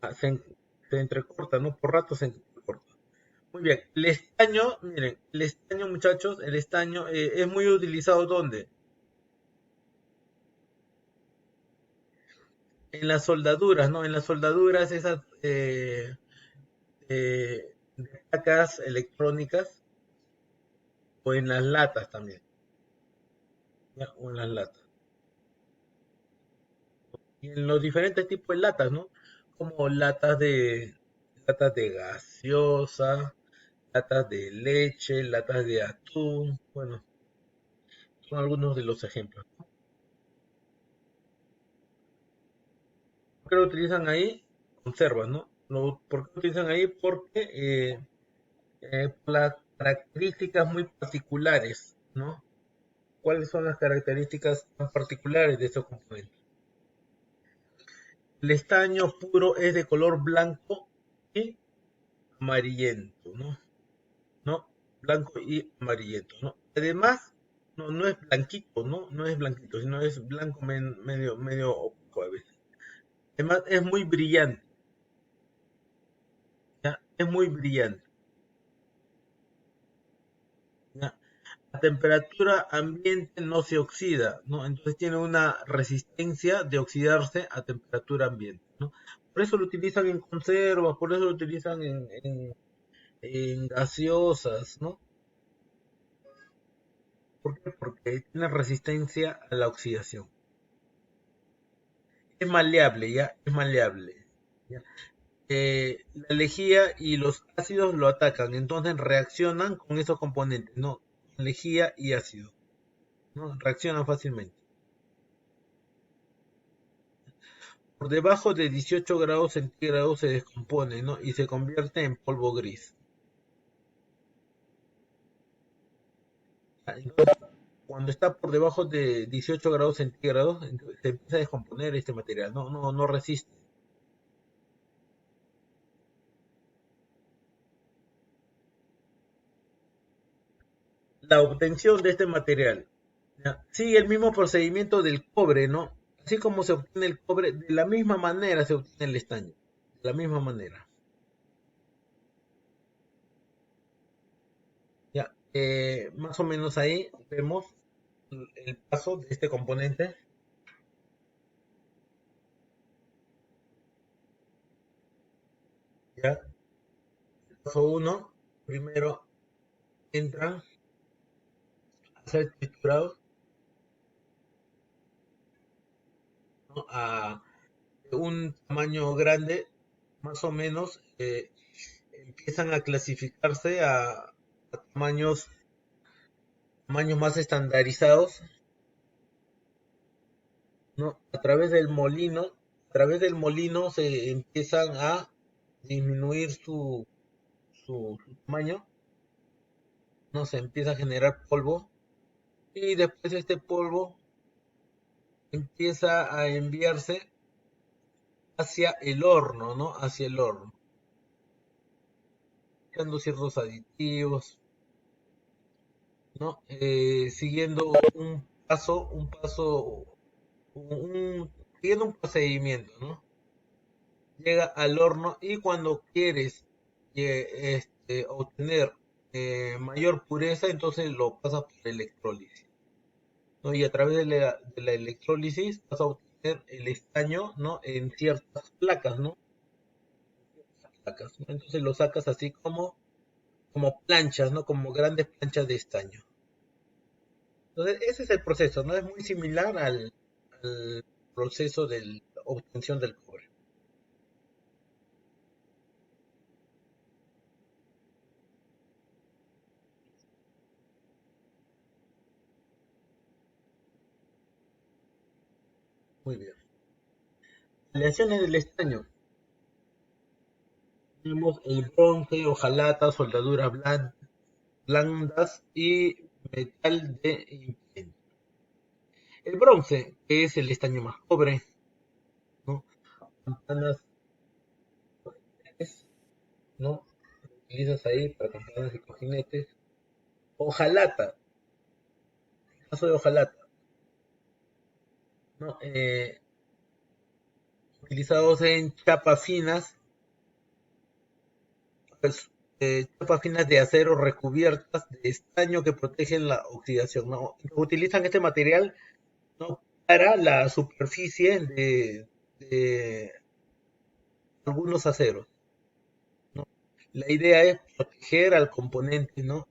Ah, se entrecorta, ¿no? Por rato se entrecorta. Muy bien. El estaño, miren, el estaño, muchachos, el estaño es muy utilizado ¿dónde? En las soldaduras, ¿no? En las soldaduras esas de placas electrónicas o en las latas también, ¿ya? O en las latas. Y en los diferentes tipos de latas, ¿no? Como latas de gaseosa, latas de leche, latas de atún, bueno, son algunos de los ejemplos. ¿Por qué lo utilizan ahí? Conservas, ¿no? ¿Por qué lo utilizan ahí? Porque por las características muy particulares, ¿no? ¿Cuáles son las características tan particulares de estos componentes? El estaño puro es de color blanco y amarillento, ¿no? ¿No? Blanco y amarillento, ¿no? Además, no es blanquito, ¿no? No es blanquito, sino es blanco medio opaco a veces. Además, es muy brillante, ¿ya? Es muy brillante, ¿ya? A temperatura ambiente no se oxida, ¿no? Entonces tiene una resistencia de oxidarse a temperatura ambiente, ¿no? Por eso lo utilizan en conservas, por eso lo utilizan en gaseosas, ¿no? ¿Por qué? Porque tiene resistencia a la oxidación. Es maleable, ¿ya? Es maleable, ¿ya? la lejía y los ácidos lo atacan, entonces reaccionan con esos componentes, ¿no? Lejía y ácido, ¿no? Reaccionan fácilmente. Por debajo de 18 grados centígrados se descompone, ¿no? Y se convierte en polvo gris. Entonces, cuando está por debajo de 18 grados centígrados, se empieza a descomponer este material, no resiste. La obtención de este material, ¿ya? Sigue el mismo procedimiento del cobre, ¿no? Así como se obtiene el cobre, de la misma manera se obtiene el estaño, de la misma manera. Ya, más o menos ahí vemos el paso de este componente. Ya, paso 1, primero entran a ser triturados, ¿no? A un tamaño grande, más o menos, empiezan a clasificarse a tamaños más estandarizados, ¿no? A través del molino se empiezan a disminuir su tamaño, ¿no? Se empieza a generar polvo y después este polvo empieza a enviarse hacia el horno, ¿no? Hacia el horno, dando ciertos aditivos, ¿no? Siguiendo siguiendo un procedimiento, ¿no? Llega al horno y cuando quieres obtener mayor pureza, entonces lo pasas por electrólisis, ¿no? Y a través de la electrólisis vas a obtener el estaño, ¿no? En ciertas placas, ¿no? ¿No? Entonces lo sacas así como planchas, ¿no? Como grandes planchas de estaño. Entonces ese es el proceso, ¿no? Es muy similar al proceso de la obtención del cobre. Muy bien. Aleaciones del estaño. Tenemos el bronce, hojalata, soldaduras blandas y metal de imprenta. El bronce, que es el estaño más pobre, ¿no? Campanas, ¿no? Lo utilizas ahí para campanas y cojinetes. Hojalata, el caso de hojalata, ¿no? Utilizados en chapas finas, pues, chapas finas de acero recubiertas de estaño que protegen la oxidación, ¿no? Utilizan este material, ¿no? Para la superficie de algunos aceros, ¿no? La idea es proteger al componente, ¿no?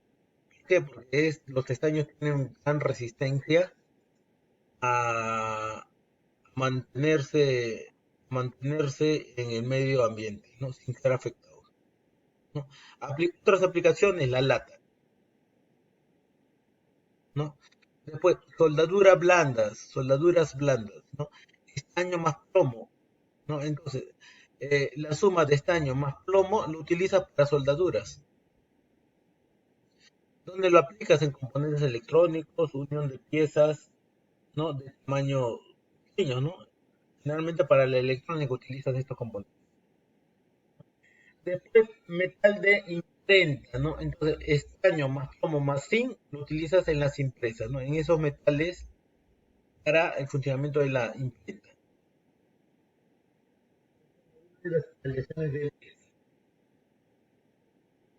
¿Por qué? Porque los estaños tienen gran resistencia a mantenerse en el medio ambiente, ¿no? Sin ser afectados, ¿no? Otras aplicaciones, la lata, ¿no? Después, soldaduras blandas, ¿no? Estaño más plomo, ¿no? Entonces, la suma de estaño más plomo lo utilizas para soldaduras. ¿Dónde lo aplicas? En componentes electrónicos, unión de piezas, ¿no? De tamaño pequeño, ¿no? Generalmente para la electrónica utilizas estos componentes. Después, metal de imprenta, ¿no? Entonces, estaño más plomo más zinc lo utilizas en las impresas, ¿no? En esos metales para el funcionamiento de la imprenta. Las aleaciones de...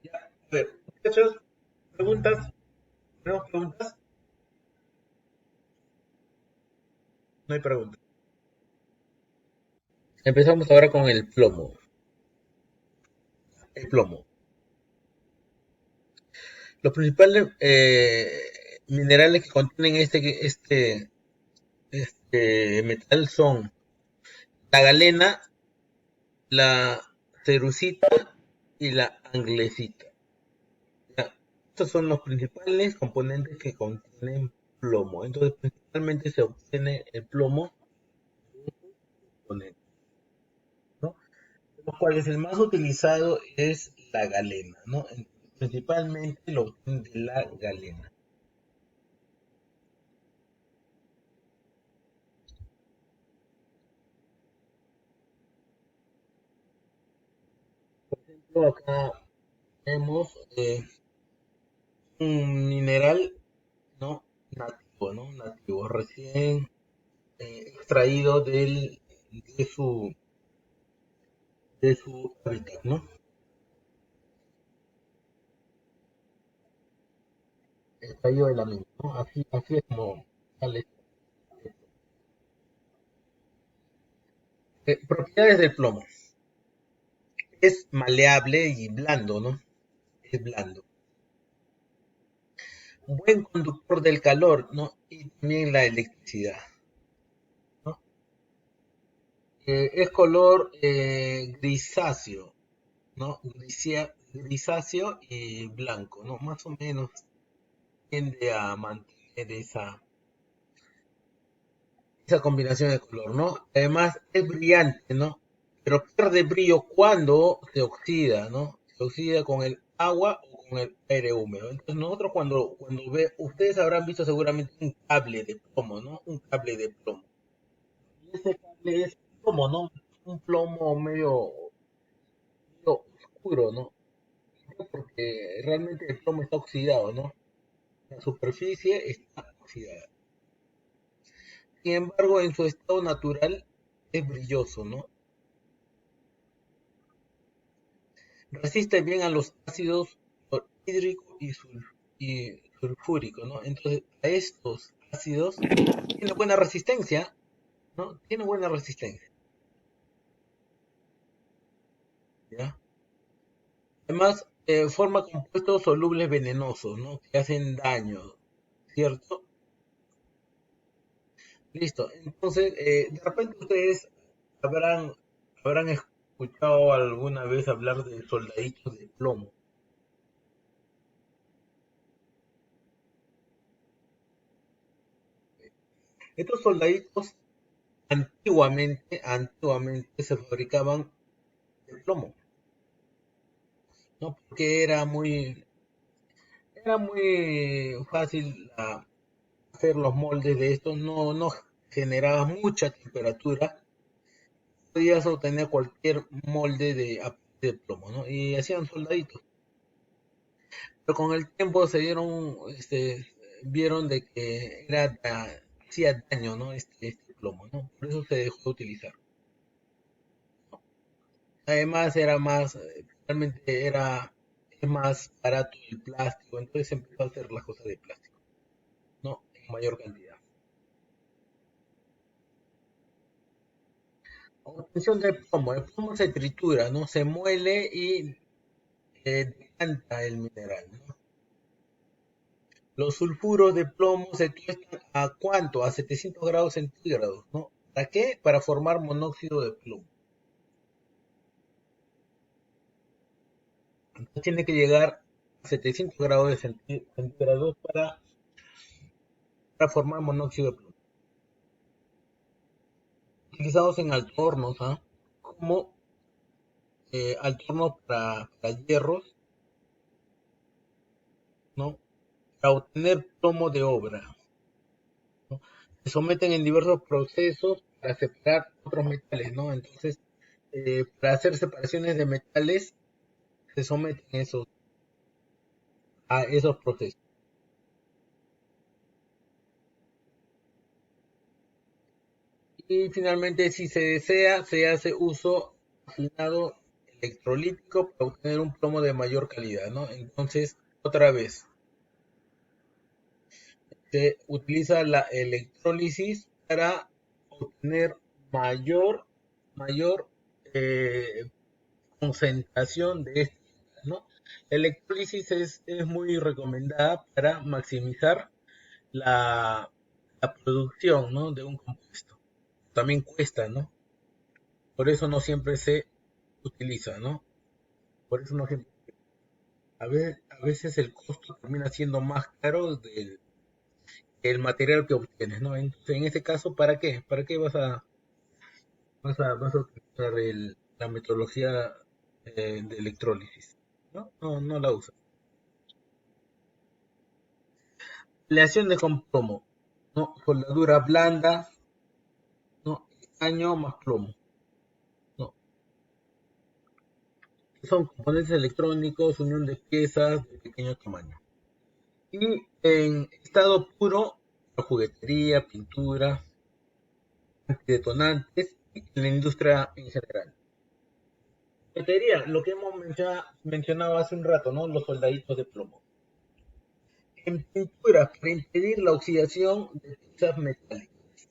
Ya, a ver, muchachos, preguntas. ¿Tenemos preguntas? No hay preguntas. Empezamos ahora con el plomo. El plomo. Los principales minerales que contienen este metal son la galena, la cerucita y la anglesita. Ya, estos son los principales componentes que contienen plomo. Entonces, principalmente se obtiene el plomo con el, ¿no? De los cuales el más utilizado es la galena, ¿no? Principalmente lo obtienen de la galena. Por ejemplo, acá tenemos un mineral, ¿no? Nativo, ¿no? Nativo, recién extraído de su, de su hábitat, ¿no? Extraído de la mina, ¿no? Así es como sale. Propiedades del plomo. Es maleable y blando, ¿no? Es blando. Buen conductor del calor, ¿no? Y también la electricidad, ¿no? Es color grisáceo, ¿no? Grisáceo y blanco, ¿no? Más o menos tiende a mantener esa combinación de color, ¿no? Además es brillante, ¿no? Pero pierde brillo cuando se oxida, ¿no? Se oxida con el agua o con el aire húmedo. Entonces nosotros ustedes habrán visto seguramente un cable de plomo, ¿no? Un cable de plomo. Y ese cable es plomo, ¿no? Un plomo medio oscuro, ¿no? Porque realmente el plomo está oxidado, ¿no? La superficie está oxidada. Sin embargo, en su estado natural es brilloso, ¿no? Resiste bien a los ácidos hídrico y sulfúrico, ¿no? Entonces, a estos ácidos tiene buena resistencia, ¿no? Tiene buena resistencia, ¿ya? Además, forma compuestos solubles venenosos, ¿no? Que hacen daño, ¿cierto? Listo. Entonces, de repente ustedes habrán, habrán escuchado alguna vez hablar de soldaditos de plomo. Estos soldaditos antiguamente se fabricaban de plomo, ¿no? Porque era muy fácil hacer los moldes de estos, no generaba mucha temperatura, podías obtener cualquier molde de plomo, ¿no? Y hacían soldaditos. Pero con el tiempo vieron de que hacía daño, ¿no? Este plomo, ¿no? Por eso se dejó de utilizar. Además realmente es más barato el plástico, entonces se empezó a hacer las cosas de plástico, ¿no? En mayor cantidad. Obtención del plomo. El plomo se tritura, ¿no? Se muele y decanta el mineral, ¿no? Los sulfuros de plomo se tuestan ¿a cuánto? A 700 grados centígrados, ¿no? ¿Para qué? Para formar monóxido de plomo. Entonces tiene que llegar a 700 grados centígrados para formar monóxido de plomo. Utilizados en altornos, ¿ah? Como altornos para hierros, ¿no? Para obtener plomo de obra, ¿no? Se someten en diversos procesos para separar otros metales, ¿no? Entonces, para hacer separaciones de metales, se someten a esos procesos. Y finalmente, si se desea, se hace uso afinado electrolítico para obtener un plomo de mayor calidad, ¿no? Entonces, otra vez, se utiliza la electrólisis para obtener mayor eh, concentración de este, ¿no? La electrólisis es muy recomendada para maximizar la, la producción, ¿no? De un compuesto. También cuesta, ¿no? Por eso no siempre se utiliza, ¿no? Por eso no siempre. A veces el costo termina siendo más caro del el material que obtienes, ¿no? Entonces, en este caso, ¿para qué? ¿Para qué vas a utilizar la metodología de electrólisis? ¿No? No la usas. Aleaciones con plomo, ¿no? Soldadura blanda, ¿no? Estaño más plomo, ¿no? Son componentes electrónicos, unión de piezas de pequeño tamaño. Y en estado puro, la juguetería, pintura, antidetonantes y en la industria en general. Juguetería, lo que hemos mencionado hace un rato, ¿no? Los soldaditos de plomo. En pintura, para impedir la oxidación de piezas metálicas.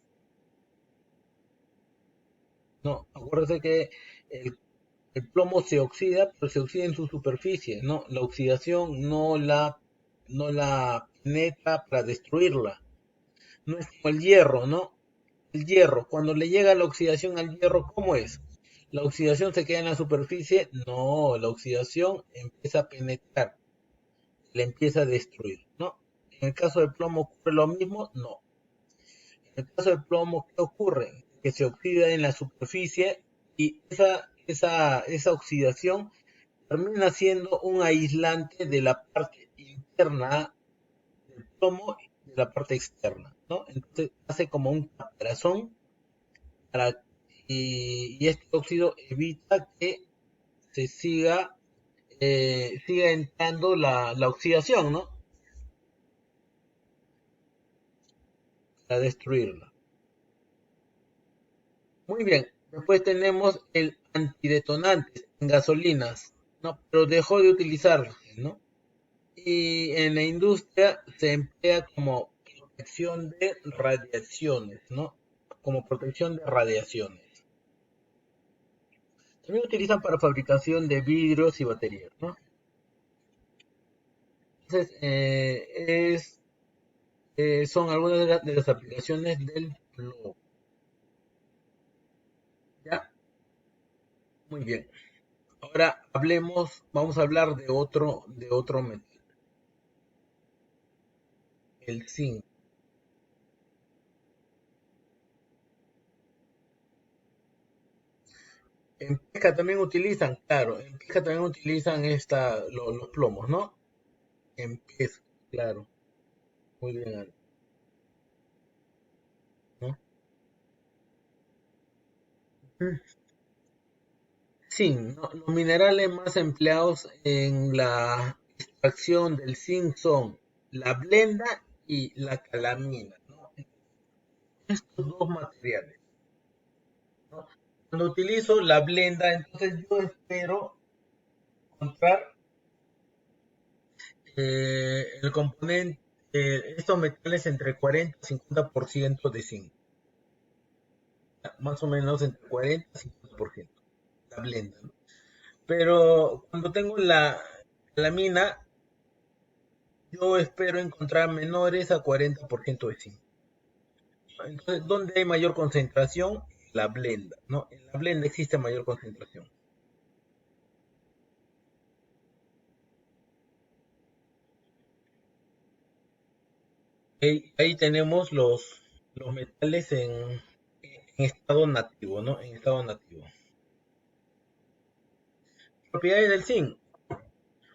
No, acuérdate que el, el plomo se oxida, pero se oxida en su superficie, ¿no? La oxidación no la penetra para destruirla. No es como el hierro, ¿no? El hierro, cuando le llega la oxidación al hierro, ¿cómo es? ¿La oxidación se queda en la superficie? No, la oxidación empieza a penetrar, le empieza a destruir, ¿no? En el caso del plomo ocurre lo mismo, no. En el caso del plomo, ¿qué ocurre? Que se oxida en la superficie y esa oxidación termina siendo un aislante de la parte interna del plomo y de la parte externa, ¿no? Entonces hace como un caparazón para, y este óxido evita que se siga entrando la oxidación, ¿no? Para destruirla. Muy bien. Después tenemos el antidetonante en gasolinas, ¿no? Pero dejó de utilizarse, ¿no? Y en la industria se emplea como protección de radiaciones, ¿no? Como protección de radiaciones. También utilizan para fabricación de vidrios y baterías, ¿no? Entonces, son algunas de las aplicaciones del plomo. ¿Ya? Muy bien. Ahora vamos a hablar de otro metal, el zinc. En pesca también utilizan, claro, en pesca también utilizan los plomos, ¿no? En pesca, claro, muy bien, Ale, ¿no? Mm. Zinc, ¿no? Los minerales más empleados en la extracción del zinc son la blenda y la calamina, ¿no? Estos dos materiales, ¿no? Cuando utilizo la blenda, entonces yo espero encontrar el componente, estos metales entre 40 y 50% de zinc, más o menos entre 40 y 50%, la blenda, ¿no? Pero cuando tengo la mina, yo espero encontrar menores a 40% de zinc. Entonces, ¿dónde hay mayor concentración? La blenda, ¿no? En la blenda existe mayor concentración. Ahí tenemos los metales en estado nativo, ¿no? En estado nativo. Propiedades del zinc.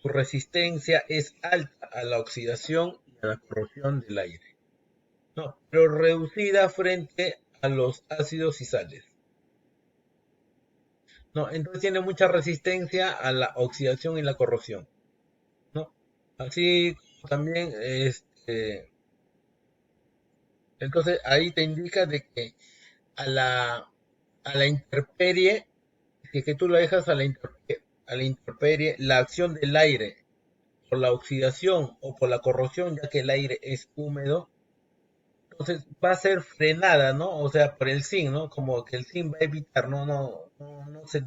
Su resistencia es alta a la oxidación y a la corrosión del aire. No, pero reducida frente a los ácidos y sales. No, entonces tiene mucha resistencia a la oxidación y la corrosión, ¿no? Así como también, entonces ahí te indica de que a la intemperie, si es que tú lo dejas a la intemperie, la acción del aire por la oxidación o por la corrosión, ya que el aire es húmedo, entonces va a ser frenada, ¿no? O sea, por el zinc, ¿no? Como que el zinc va a evitar, no se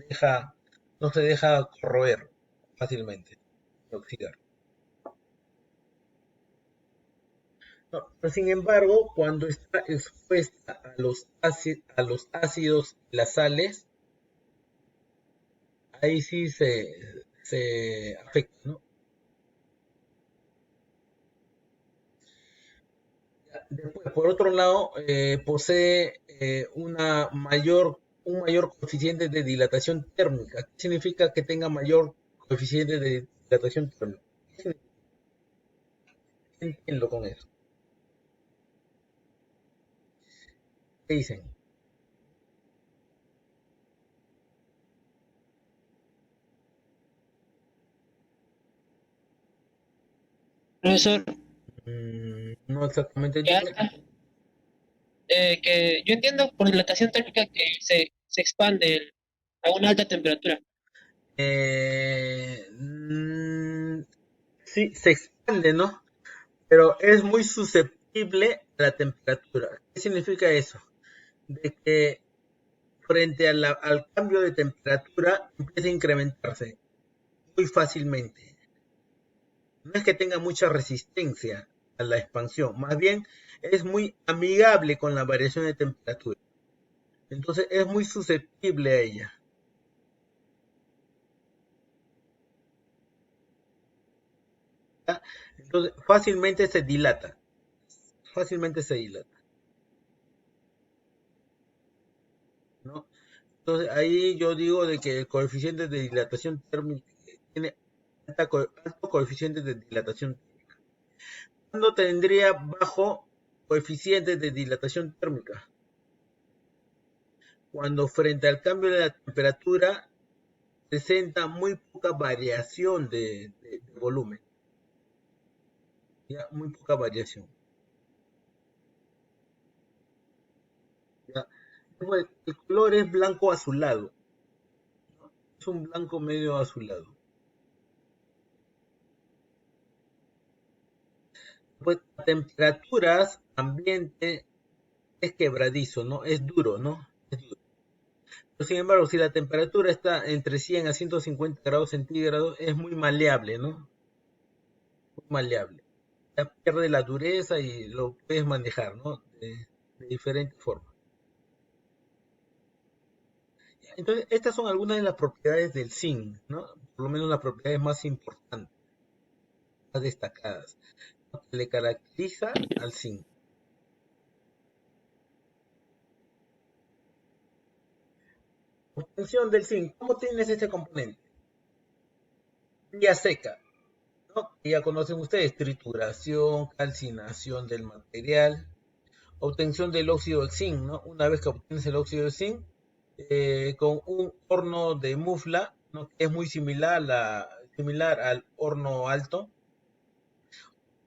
deja corroer fácilmente, oxidar. No, pero sin embargo, cuando está expuesta a los ácidos y las sales, ahí sí se afecta, ¿no? Después, por otro lado, posee un mayor coeficiente de dilatación térmica. ¿Qué significa que tenga mayor coeficiente de dilatación térmica? ¿Qué entiendo con eso? ¿Qué dicen? Profesor, No exactamente que, entiendo. que yo entiendo por dilatación térmica que se expande a una alta temperatura. Eh, sí, se expande, ¿no? Pero es muy susceptible a la temperatura. ¿Qué significa eso? De que frente al cambio de temperatura empieza a incrementarse muy fácilmente. No es que tenga mucha resistencia a la expansión, más bien es muy amigable con la variación de temperatura. Entonces es muy susceptible a ella. ¿Ya? Entonces fácilmente se dilata, ¿no? Entonces ahí yo digo de que el coeficiente de dilatación térmica tiene alto coeficiente de dilatación. ¿Cuándo tendría bajo coeficiente de dilatación térmica? Cuando frente al cambio de la temperatura presenta muy poca variación de volumen, ya muy poca variación. ¿Ya? Pues, el color es blanco azulado, ¿no? Es un blanco medio azulado. Pues a temperaturas ambiente es quebradizo, ¿no? Es duro, ¿no? Es duro. Pero, sin embargo, si la temperatura está entre 100 a 150 grados centígrados, es muy maleable, ¿no? Muy maleable. Ya pierde la dureza y lo puedes manejar, ¿no? De diferentes formas. Entonces, estas son algunas de las propiedades del zinc, ¿no? Por lo menos las propiedades más importantes, más destacadas, lo que le caracteriza al zinc. Obtención del zinc. ¿Cómo tienes este componente? Vía seca, ¿no? Que ya conocen ustedes, trituración, calcinación del material, obtención del óxido de zinc, ¿no? Una vez que obtienes el óxido de zinc, con un horno de mufla, ¿no? Que es muy similar al horno alto,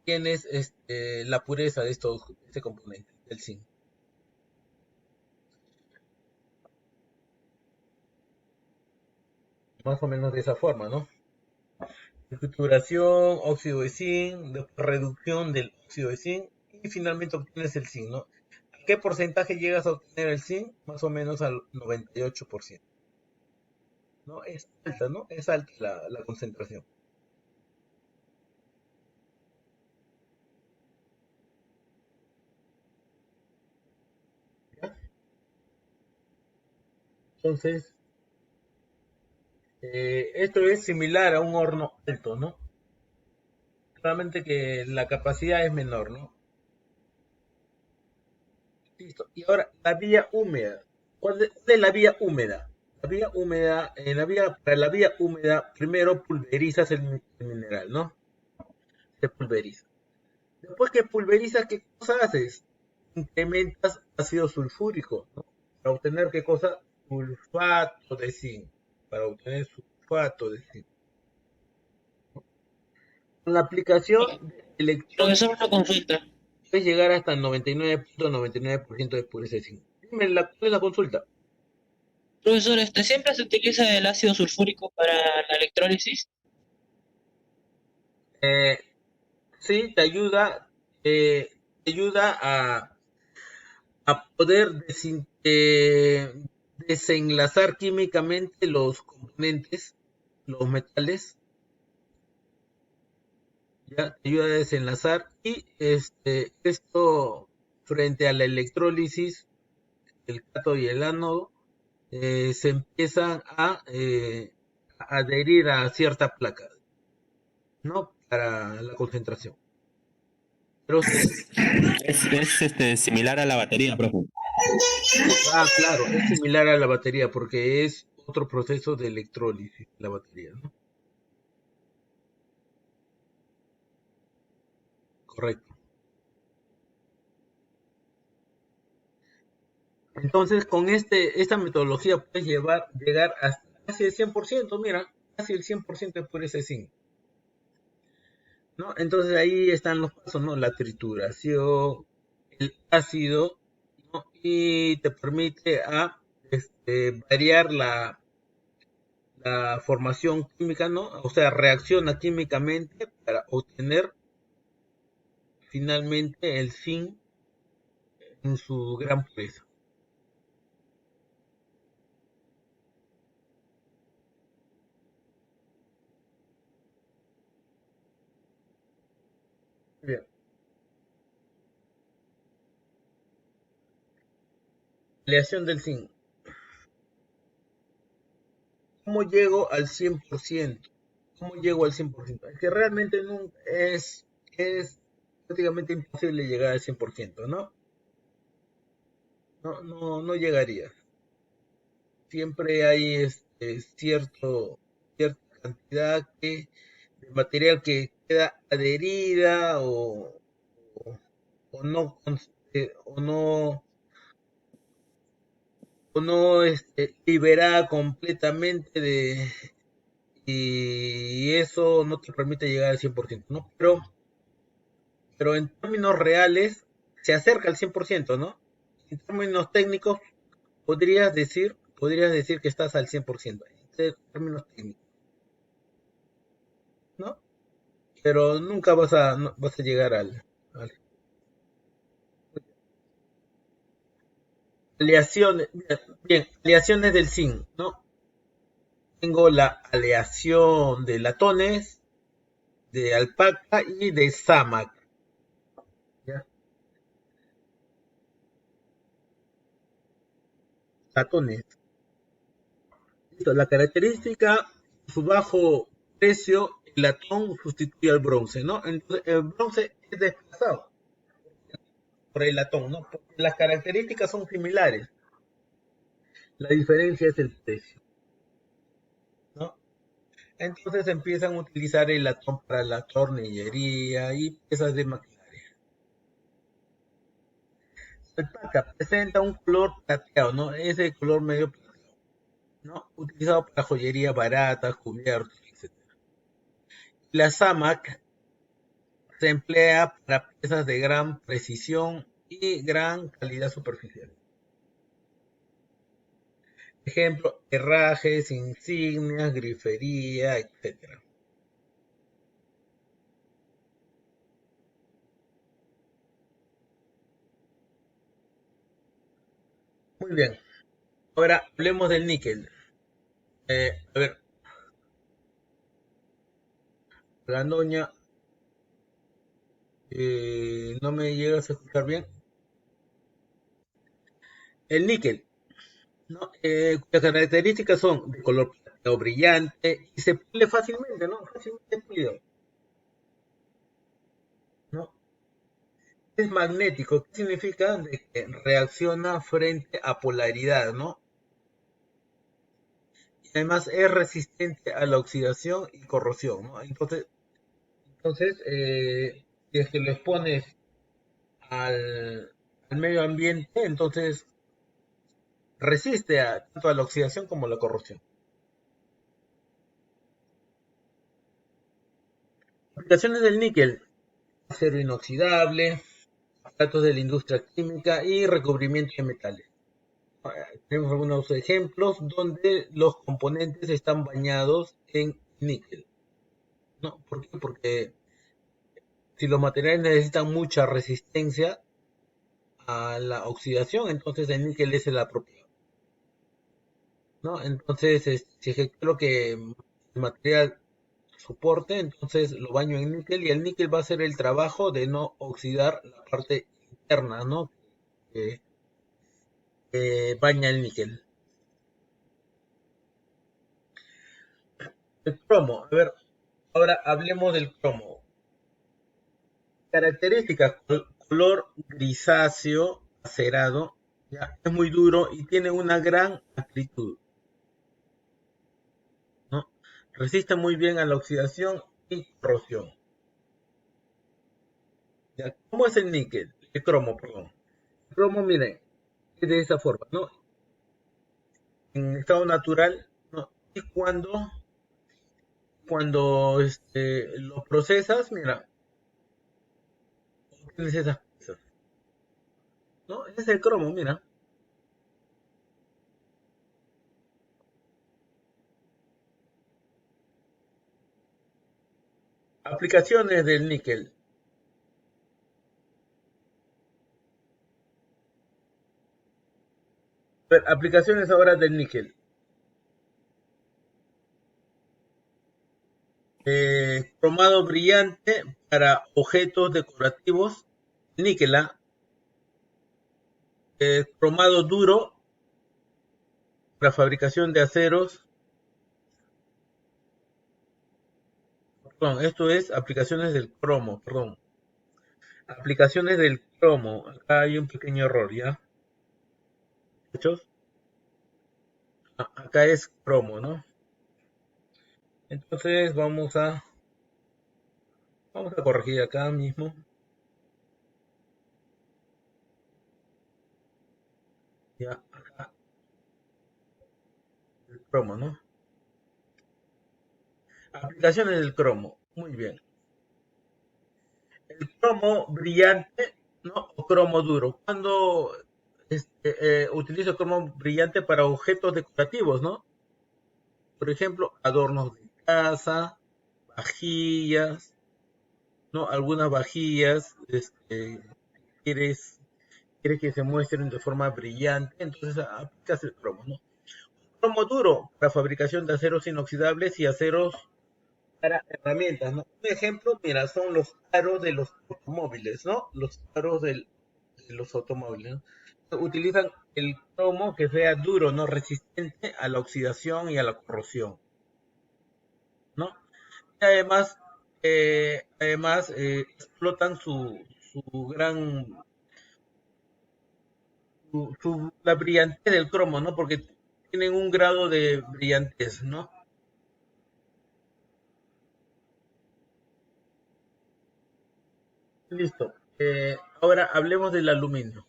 tienes la pureza de este componente, del zinc. Más o menos de esa forma, ¿no? Trituración, óxido de zinc, reducción del óxido de zinc y finalmente obtienes el zinc, ¿no? ¿A qué porcentaje llegas a obtener el zinc? Más o menos al 98%, ¿no? Es alta, ¿no? Es alta la concentración. ¿Ya? Entonces, esto es similar a un horno alto, ¿no? Solamente que la capacidad es menor, ¿no? Listo. Y ahora, la vía húmeda. ¿Cuál es la vía húmeda? La vía húmeda, para la vía húmeda, primero pulverizas el mineral, ¿no? Se pulveriza. Después que pulverizas, ¿qué cosa haces? Incrementas ácido sulfúrico, ¿no? Para obtener, ¿qué cosa? Sulfato de zinc. Para obtener sulfato de zinc. Con la aplicación de electrólisis Profesor, una consulta. puedes llegar hasta el 99.99% de pureza de zinc. Dime, ¿cuál es la consulta? Profesor, ¿siempre se utiliza el ácido sulfúrico para la electrólisis? Eh, sí, te ayuda a poder desenlazar químicamente los componentes, los metales, ya te ayuda a desenlazar y esto frente a la electrólisis, el cátodo y el ánodo, se empiezan adherir a cierta placa, ¿no? Para la concentración. Pero Es similar a la batería, profe. claro, es similar a la batería porque es otro proceso de electrólisis, la batería, ¿no? Correcto. Entonces, con esta metodología puedes llegar hasta casi el 100%, mira, casi el 100% de pureza de zinc, ¿no? Entonces ahí están los pasos, ¿no? La trituración, el ácido, ¿no? Y te permite variar la formación química, ¿no? O sea, reacciona químicamente para obtener finalmente el zinc en su gran pureza. Bien. Aleación del zinc. ¿Cómo llego al 100%? ¿Cómo llego al 100%? Es que realmente nunca es prácticamente imposible llegar al 100%, ¿no? No llegaría. Siempre hay cierta cantidad de material que queda adherida o no, o no, o no liberada completamente y eso no te permite llegar al 100%, ¿no? Pero en términos reales se acerca al 100%, ¿no? En términos técnicos podrías decir que estás al 100%, en términos técnicos, ¿no? Pero nunca vas a llegar al aleaciones, bien, aleaciones del zinc, ¿no? Tengo la aleación de latones, de alpaca y de sámac, ¿ya? Latones. Listo, la característica, su bajo precio, el latón sustituye al bronce, ¿no? Entonces, el bronce es desplazado por el latón, ¿no? Porque las características son similares. La diferencia es el precio, ¿no? Entonces empiezan a utilizar el latón para la tornillería y piezas de maquinaria. El paca presenta un color plateado, ¿no? Ese color medio plateado, ¿no? Utilizado para joyería barata, cubiertos, etc. La SAMAC se emplea para piezas de gran precisión y gran calidad superficial. Ejemplo, herrajes, insignias, grifería, etc. Muy bien, ahora hablemos del níquel. A ver, Gandoña, ¿no me llegas a escuchar bien? El níquel, ¿no? Cuyas características son de color plateado brillante y se pule fácilmente, ¿no? Fácilmente pulido, ¿no? Es magnético, ¿qué significa? De que reacciona frente a polaridad, ¿no? Y además es resistente a la oxidación y corrosión, ¿no? Entonces, si es que lo expones al medio ambiente, entonces resiste tanto a la oxidación como a la corrosión. Aplicaciones del níquel: acero inoxidable, aparatos de la industria química y recubrimiento de metales. Tenemos algunos ejemplos donde los componentes están bañados en níquel, ¿no? ¿Por qué? Porque si los materiales necesitan mucha resistencia a la oxidación, entonces el níquel es el apropiado, ¿no? Entonces, si es que quiero que el material soporte, entonces lo baño en níquel y el níquel va a hacer el trabajo de no oxidar la parte interna, ¿no? Que, que baña el níquel. El cromo, a ver, ahora hablemos del cromo. Características, color grisáceo, acerado, ya, es muy duro y tiene una gran amplitud, ¿no? Resiste muy bien a la oxidación y corrosión. Ya, ¿cómo es el níquel? El cromo, perdón. El cromo, miren, es de esa forma, ¿no? En estado natural, ¿no? Y cuando lo procesas, mira, tienes esas piezas, ¿no? Ese es el cromo, mira. Aplicaciones del níquel. A ver, aplicaciones ahora del níquel. Cromado brillante para objetos decorativos, níquel, ¿ah? Cromado duro para fabricación de aceros. Perdón, esto es aplicaciones del cromo, perdón. Aplicaciones del cromo. Acá hay un pequeño error, ¿ya? Muchachos. Acá es cromo, ¿no? Entonces vamos a corregir acá mismo. Ya, acá el cromo, ¿no? Aplicaciones del cromo. Muy bien. El cromo brillante, ¿no? O cromo duro. Cuando utilizo cromo brillante para objetos decorativos, ¿no? Por ejemplo, adornos de casa, vajillas, ¿no? Algunas vajillas, quieres, quieres que se muestren de forma brillante, entonces aplicas el cromo, ¿no? Cromo duro para fabricación de aceros inoxidables y aceros para herramientas, ¿no? Un ejemplo, mira, son los aros de los automóviles, ¿no? Los aros de los automóviles, ¿no? Utilizan el cromo que sea duro, ¿no? Resistente a la oxidación y a la corrosión, ¿no? Y además, explotan su gran, la brillantez del cromo, ¿no? Porque tienen un grado de brillantez, ¿no? Listo. Ahora hablemos del aluminio.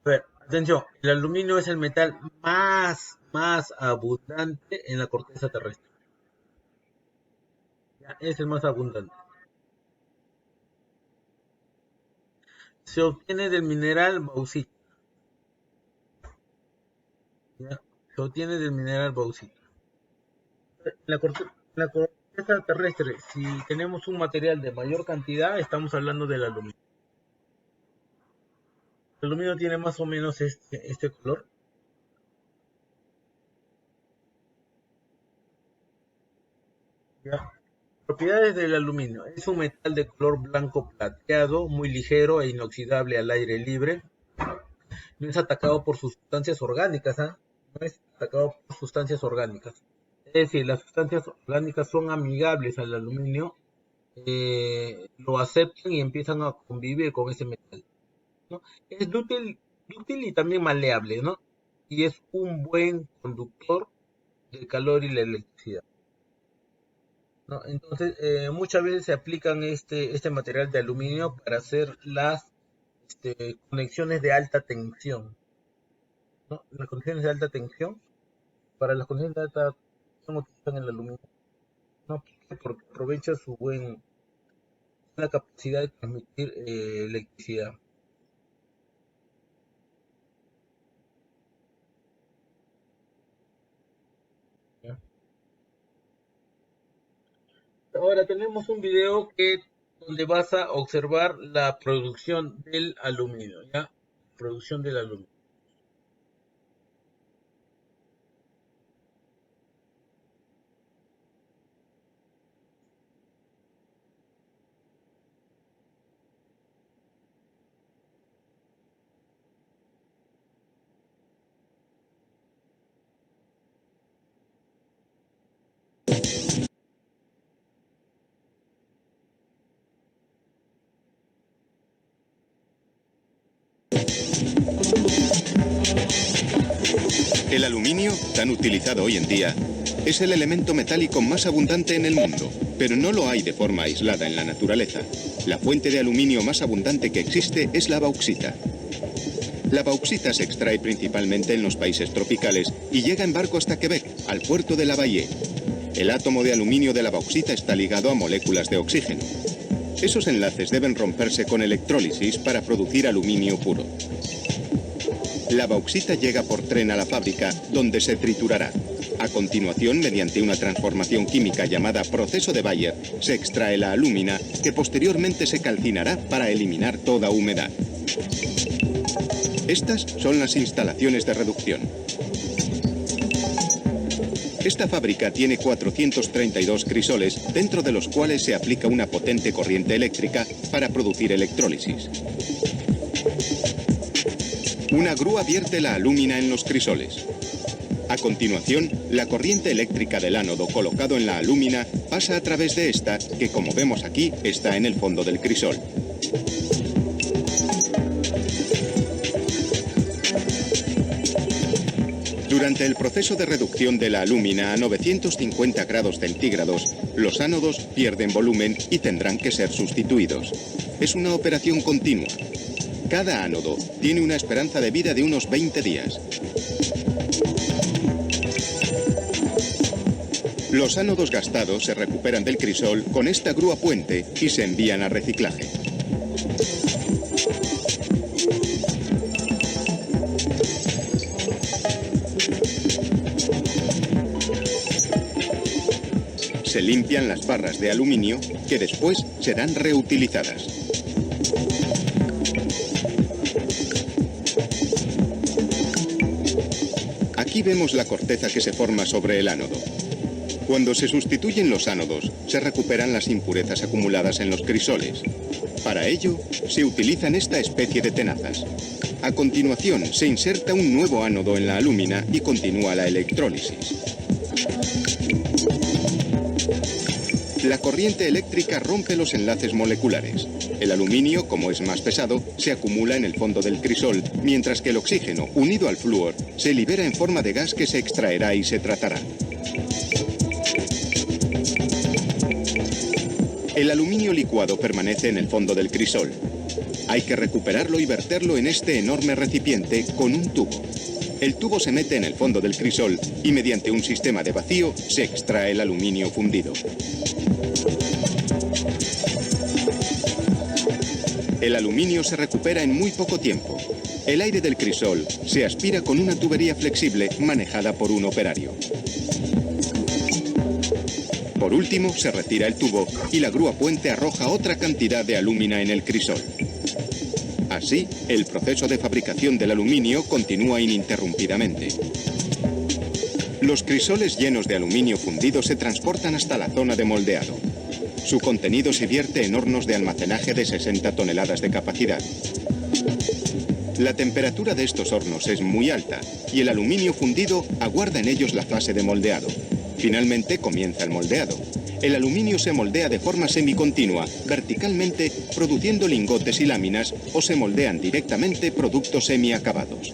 A ver, atención, el aluminio es el metal más abundante en la corteza terrestre. Ya, es el más abundante. Se obtiene del mineral bauxita. ¿Ya? Se obtiene del mineral bauxita. En la corteza terrestre, si tenemos un material de mayor cantidad, estamos hablando del aluminio. El aluminio tiene más o menos este color. ¿Ya? Propiedades del aluminio. Es un metal de color blanco plateado, muy ligero e inoxidable al aire libre. No es atacado por sustancias orgánicas, ¿ah? No es atacado por sustancias orgánicas. Es decir, las sustancias orgánicas son amigables al aluminio, lo aceptan y empiezan a convivir con ese metal, ¿no? Es dúctil y también maleable, ¿no? Y es un buen conductor del calor y la electricidad, ¿no? Entonces, muchas veces se aplican este material de aluminio para hacer las conexiones de alta tensión, ¿no? Las conexiones de alta tensión, para las conexiones de alta tensión utilizan el aluminio, ¿no? Porque aprovecha su buena capacidad de transmitir electricidad, ¿ya? Ahora tenemos un video donde vas a observar la producción del aluminio, ¿ya? Producción del aluminio. El aluminio, tan utilizado hoy en día, es el elemento metálico más abundante en el mundo, pero no lo hay de forma aislada en la naturaleza. La fuente de aluminio más abundante que existe es la bauxita. La bauxita se extrae principalmente en los países tropicales y llega en barco hasta Quebec, al puerto de Lavallée. El átomo de aluminio de la bauxita está ligado a moléculas de oxígeno. Esos enlaces deben romperse con electrólisis para producir aluminio puro. La bauxita llega por tren a la fábrica, donde se triturará. A continuación, mediante una transformación química llamada proceso de Bayer, se extrae la alúmina, que posteriormente se calcinará para eliminar toda humedad. Estas son las instalaciones de reducción. Esta fábrica tiene 432 crisoles, dentro de los cuales se aplica una potente corriente eléctrica para producir electrólisis. Una grúa vierte la alúmina en los crisoles. A continuación, la corriente eléctrica del ánodo colocado en la alúmina pasa a través de esta, que como vemos aquí, está en el fondo del crisol. Durante el proceso de reducción de la alúmina a 950 grados centígrados, los ánodos pierden volumen y tendrán que ser sustituidos. Es una operación continua. Cada ánodo tiene una esperanza de vida de unos 20 días. Los ánodos gastados se recuperan del crisol con esta grúa puente y se envían a reciclaje. Se limpian las barras de aluminio que después serán reutilizadas. Aquí vemos la corteza que se forma sobre el ánodo. Cuando se sustituyen los ánodos, se recuperan las impurezas acumuladas en los crisoles. Para ello, se utilizan esta especie de tenazas. A continuación, se inserta un nuevo ánodo en la alúmina y continúa la electrólisis. La corriente eléctrica rompe los enlaces moleculares. El aluminio, como es más pesado, se acumula en el fondo del crisol, mientras que el oxígeno, unido al flúor, se libera en forma de gas que se extraerá y se tratará. El aluminio licuado permanece en el fondo del crisol. Hay que recuperarlo y verterlo en este enorme recipiente con un tubo. El tubo se mete en el fondo del crisol y mediante un sistema de vacío se extrae el aluminio fundido. El aluminio se recupera en muy poco tiempo. El aire del crisol se aspira con una tubería flexible manejada por un operario. Por último, se retira el tubo y la grúa puente arroja otra cantidad de alúmina en el crisol. Así, el proceso de fabricación del aluminio continúa ininterrumpidamente. Los crisoles llenos de aluminio fundido se transportan hasta la zona de moldeado. Su contenido se vierte en hornos de almacenaje de 60 toneladas de capacidad. La temperatura de estos hornos es muy alta y el aluminio fundido aguarda en ellos la fase de moldeado. Finalmente comienza el moldeado. El aluminio se moldea de forma semicontinua, verticalmente, produciendo lingotes y láminas, o se moldean directamente productos semiacabados.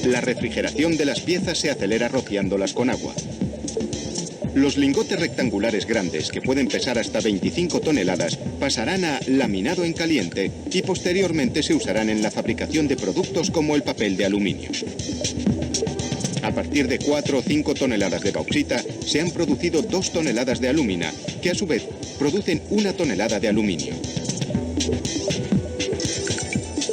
La refrigeración de las piezas se acelera rociándolas con agua. Los lingotes rectangulares grandes, que pueden pesar hasta 25 toneladas, pasarán a laminado en caliente y posteriormente se usarán en la fabricación de productos como el papel de aluminio. A partir de 4 o 5 toneladas de bauxita, se han producido 2 toneladas de alúmina, que a su vez producen 1 tonelada de aluminio.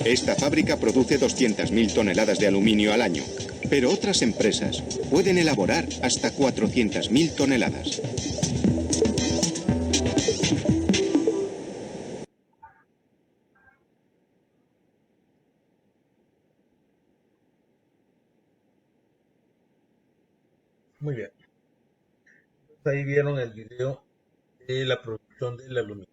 Esta fábrica produce 200.000 toneladas de aluminio al año, pero otras empresas pueden elaborar hasta 400.000 toneladas. Muy bien. Entonces ahí vieron el video de la producción del aluminio.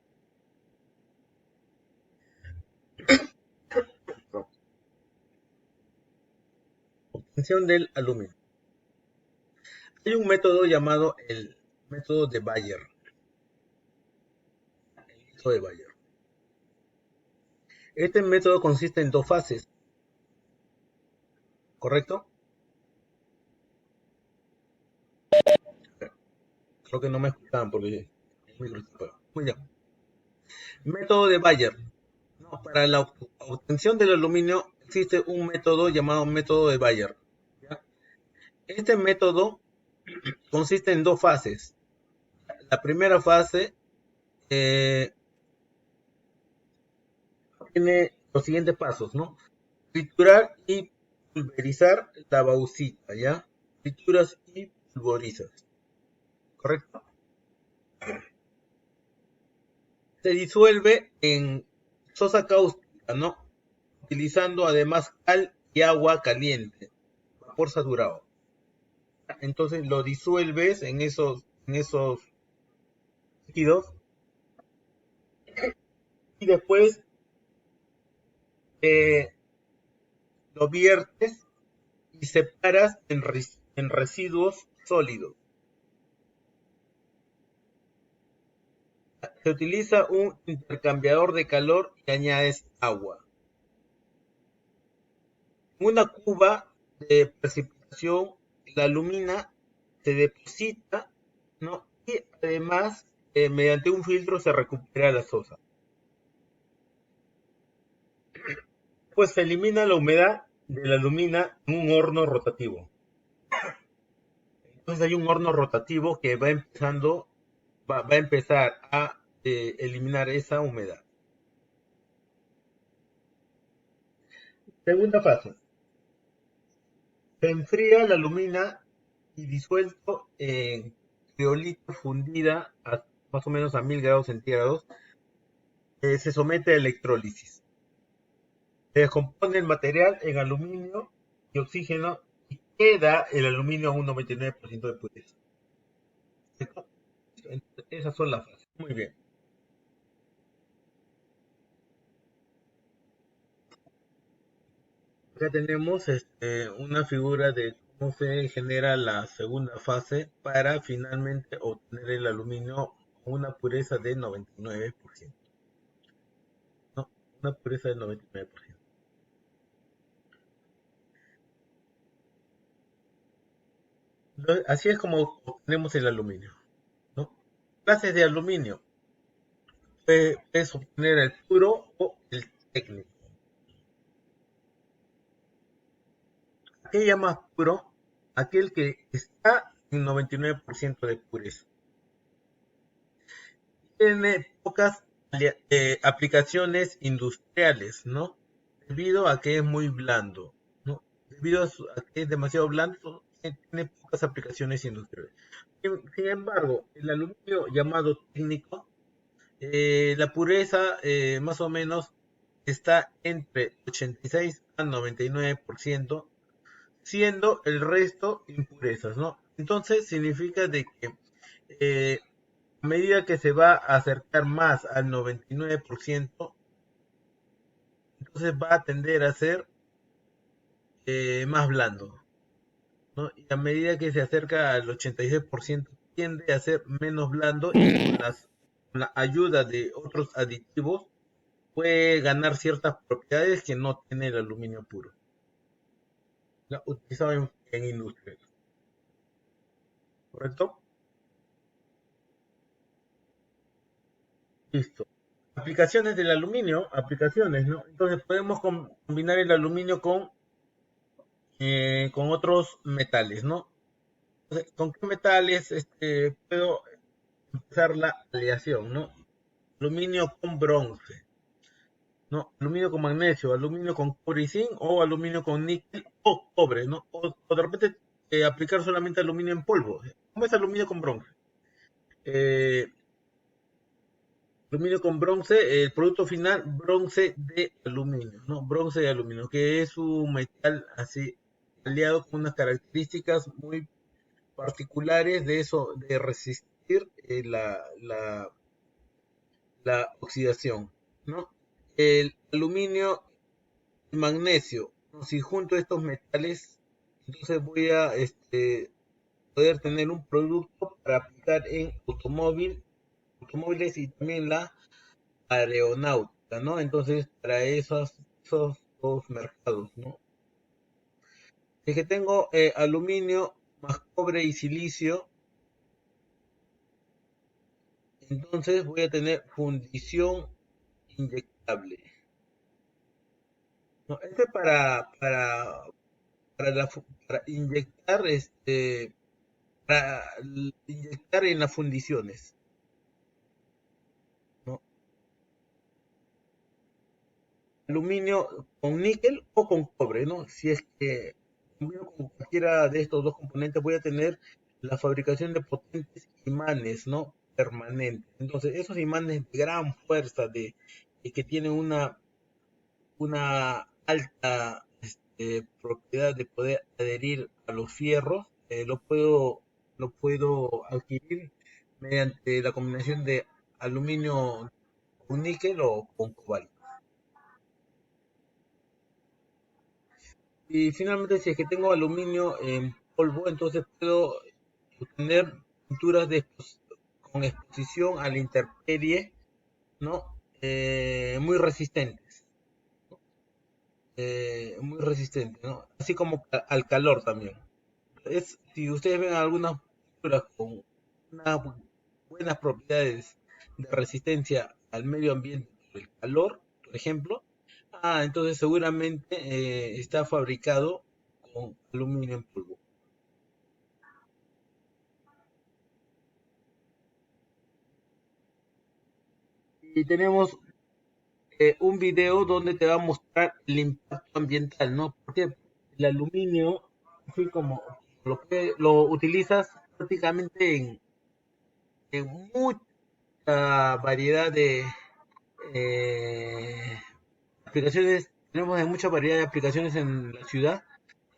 Obtención del aluminio. Hay un método llamado el método de Bayer. El método de Bayer. Este método consiste en dos fases. ¿correcto? Creo que no me escuchaban porque el micro está apagado. Muy bien. Método de Bayer. No, para la obtención del aluminio existe un método llamado método de Bayer. ¿Ya? Este método consiste en dos fases. La primera fase tiene los siguientes pasos, ¿no? Triturar y pulverizar la bauxita, ¿ya? Trituras y pulverizas, ¿correcto? Se disuelve en sosa cáustica, ¿no? Utilizando además cal y agua caliente, vapor saturado. Entonces lo disuelves en esos líquidos y después lo viertes y separas en residuos sólidos. Se utiliza un intercambiador de calor y añades agua. En una cuba de precipitación, la alumina se deposita, ¿no? Y además, mediante un filtro se recupera la sosa. Pues se elimina la humedad de la alumina en un horno rotativo. Entonces hay un horno rotativo que va a empezar a eliminar esa humedad. Segunda fase. Se enfría la alumina y disuelto en criolita fundida a más o menos a 1000 grados centígrados, se somete a electrólisis. Se descompone el material en aluminio y oxígeno y queda el aluminio a un 99% de pureza. Esas son las fases. Muy bien. Acá tenemos una figura de cómo se genera la segunda fase para finalmente obtener el aluminio con una pureza de 99%. ¿No? Una pureza del 99%. Entonces, así es como obtenemos el aluminio, ¿no? Clases de aluminio. Puedes obtener el puro o el técnico. ¿Qué llamas puro? Aquel que está en 99% de pureza. Tiene pocas aplicaciones industriales, ¿no? Debido a que es muy blando, ¿no? Debido a que es demasiado blando, tiene pocas aplicaciones industriales. Sin embargo, el aluminio llamado técnico, la pureza más o menos está entre 86 a 99%, siendo el resto impurezas, ¿no? Entonces significa de que a medida que se va a acercar más al 99%, entonces va a tender a ser más blando, ¿no? Y a medida que se acerca al 86%, tiende a ser menos blando y con la ayuda de otros aditivos puede ganar ciertas propiedades que no tiene el aluminio puro, ¿no? Utilizado en industrias. ¿Correcto? Listo. Aplicaciones del aluminio, aplicaciones, ¿no? Entonces podemos combinar el aluminio con otros metales, ¿no? Entonces, ¿con qué metales puedo empezar la aleación, ¿no? Aluminio con bronce, ¿no? Aluminio con magnesio, aluminio con cobre y zinc, o aluminio con níquel o cobre, ¿no? O de repente aplicar solamente aluminio en polvo. ¿Cómo es aluminio con bronce? Aluminio con bronce, el producto final, bronce de aluminio, ¿no? Bronce de aluminio, que es un metal así aliado con unas características muy particulares de eso, de resistir la oxidación, ¿no? El aluminio y magnesio, ¿no? Si junto estos metales, entonces voy a poder tener un producto para aplicar en automóviles y también la aeronáutica, ¿no? Entonces, para esos dos mercados, ¿no? es que tengo aluminio más cobre y silicio, entonces voy a tener fundición inyectable. No, este es para inyectar para inyectar en las fundiciones, ¿no? Aluminio con níquel o con cobre, ¿no? Si es que combino con cualquiera de estos dos componentes, voy a tener la fabricación de potentes imanes, ¿no? Permanentes. Entonces, esos imanes de gran fuerza, y que tienen una alta propiedad de poder adherir a los fierros, lo puedo adquirir mediante la combinación de aluminio con níquel o con cobalto. Y finalmente, si es que tengo aluminio en polvo, entonces puedo obtener pinturas con exposición a la intemperie, ¿no? Muy resistentes, muy resistentes, ¿no? Así como al calor también. Si ustedes ven algunas pinturas con unas buenas propiedades de resistencia al medio ambiente por el calor, por ejemplo, entonces seguramente está fabricado con aluminio en polvo. Y tenemos un video donde te va a mostrar el impacto ambiental, ¿no? Porque el aluminio, así como lo utilizas prácticamente en mucha variedad de aplicaciones, tenemos mucha variedad de aplicaciones en la ciudad,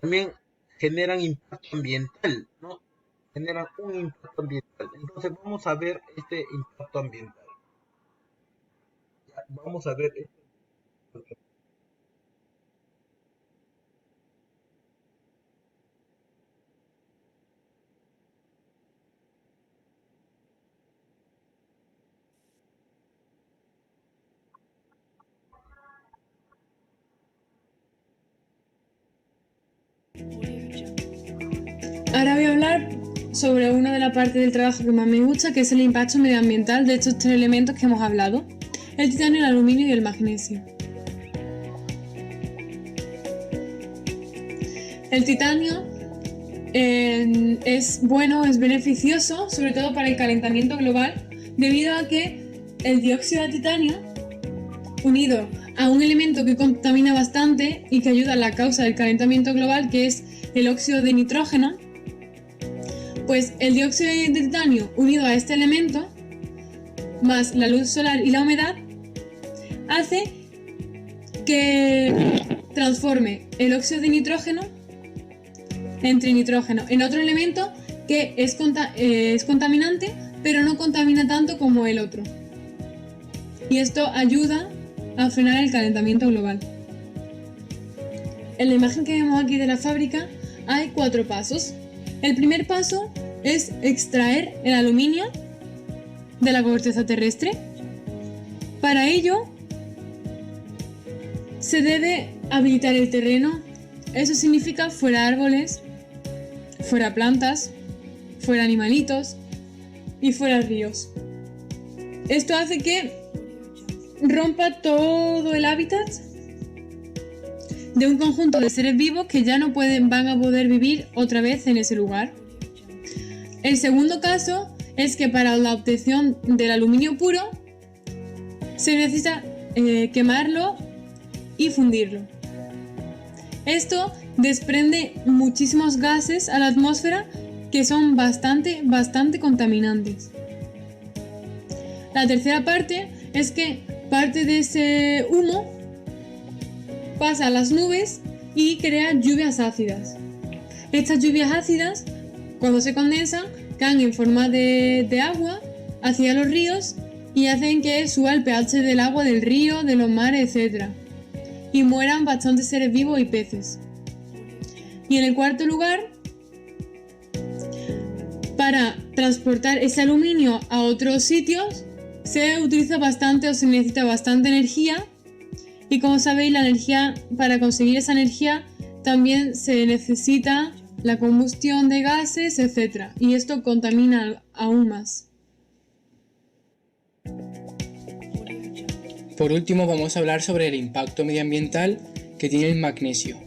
también generan impacto ambiental, ¿no? Generan un impacto ambiental. Entonces vamos a ver este impacto ambiental. Vamos a ver esto. Ahora voy a hablar sobre una de las partes del trabajo que más me gusta, que es el impacto medioambiental de estos tres elementos que hemos hablado: el titanio, el aluminio y el magnesio. El titanio es bueno, es beneficioso, sobre todo para el calentamiento global, debido a que el dióxido de titanio, unido a un elemento que contamina bastante y que ayuda a la causa del calentamiento global, que es el óxido de nitrógeno, pues el dióxido de titanio unido a este elemento, más la luz solar y la humedad, hace que transforme el óxido de nitrógeno en trinitrógeno, en otro elemento que es contaminante, pero no contamina tanto como el otro. Y esto ayuda a frenar el calentamiento global. En la imagen que vemos aquí de la fábrica hay 4 pasos. El primer paso es extraer el aluminio de la corteza terrestre. Para ello se debe habilitar el terreno. Eso significa fuera árboles, fuera plantas, fuera animalitos y fuera ríos. Esto hace que rompa todo el hábitat de un conjunto de seres vivos que ya no van a poder vivir otra vez en ese lugar. El segundo caso es que para la obtención del aluminio puro se necesita quemarlo y fundirlo. Esto desprende muchísimos gases a la atmósfera que son bastante contaminantes. La tercera parte es que parte de ese humo pasa a las nubes y crea lluvias ácidas. Estas lluvias ácidas, cuando se condensan, caen en forma de agua hacia los ríos y hacen que suba el pH del agua del río, de los mares, etc. Y mueran bastantes seres vivos y peces. Y en el cuarto lugar, para transportar ese aluminio a otros sitios, se utiliza bastante o se necesita bastante energía. Y como sabéis, la energía, para conseguir esa energía, también se necesita la combustión de gases, etc. Y esto contamina aún más. Por último, vamos a hablar sobre el impacto medioambiental que tiene el magnesio.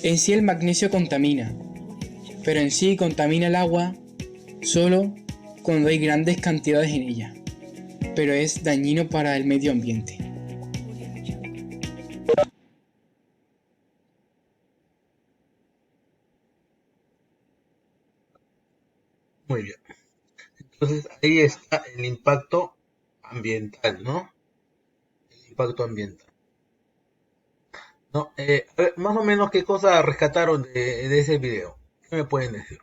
En sí el magnesio contamina, pero en sí contamina el agua solo cuando hay grandes cantidades en ella, pero es dañino para el medio ambiente. Muy bien. Entonces ahí está el impacto ambiental, ¿no? El impacto ambiental. No, a ver, más o menos qué cosas rescataron de ese video. ¿Qué me pueden decir?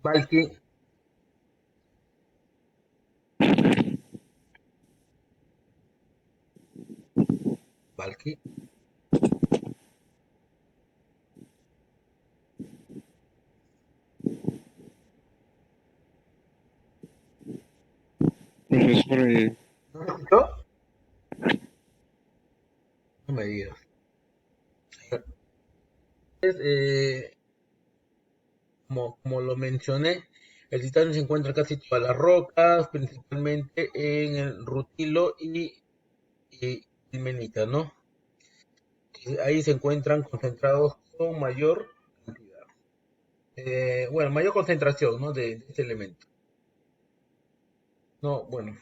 Valky, Valky. Profesor, ¿No me escuchó? No me digas. Entonces, como lo mencioné, el titanio se encuentra casi todas las rocas, principalmente en el rutilo y ilmenita, ¿no? Entonces, ahí se encuentran concentrados con mayor cantidad. Bueno, mayor concentración, ¿no? De este elemento. No, bueno,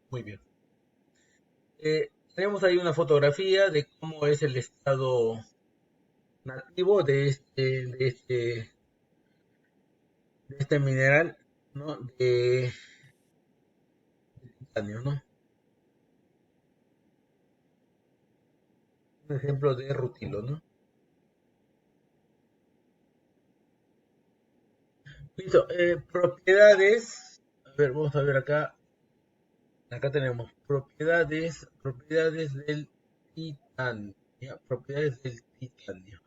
muy bien. Tenemos ahí una fotografía de cómo es el estado nativo de este mineral, ¿no? De titanio, ¿no? Un ejemplo de rutilo, ¿no? Listo. Propiedades. A ver, vamos a ver acá. Acá tenemos propiedades del titanio. ¿Ya? Propiedades del titanio.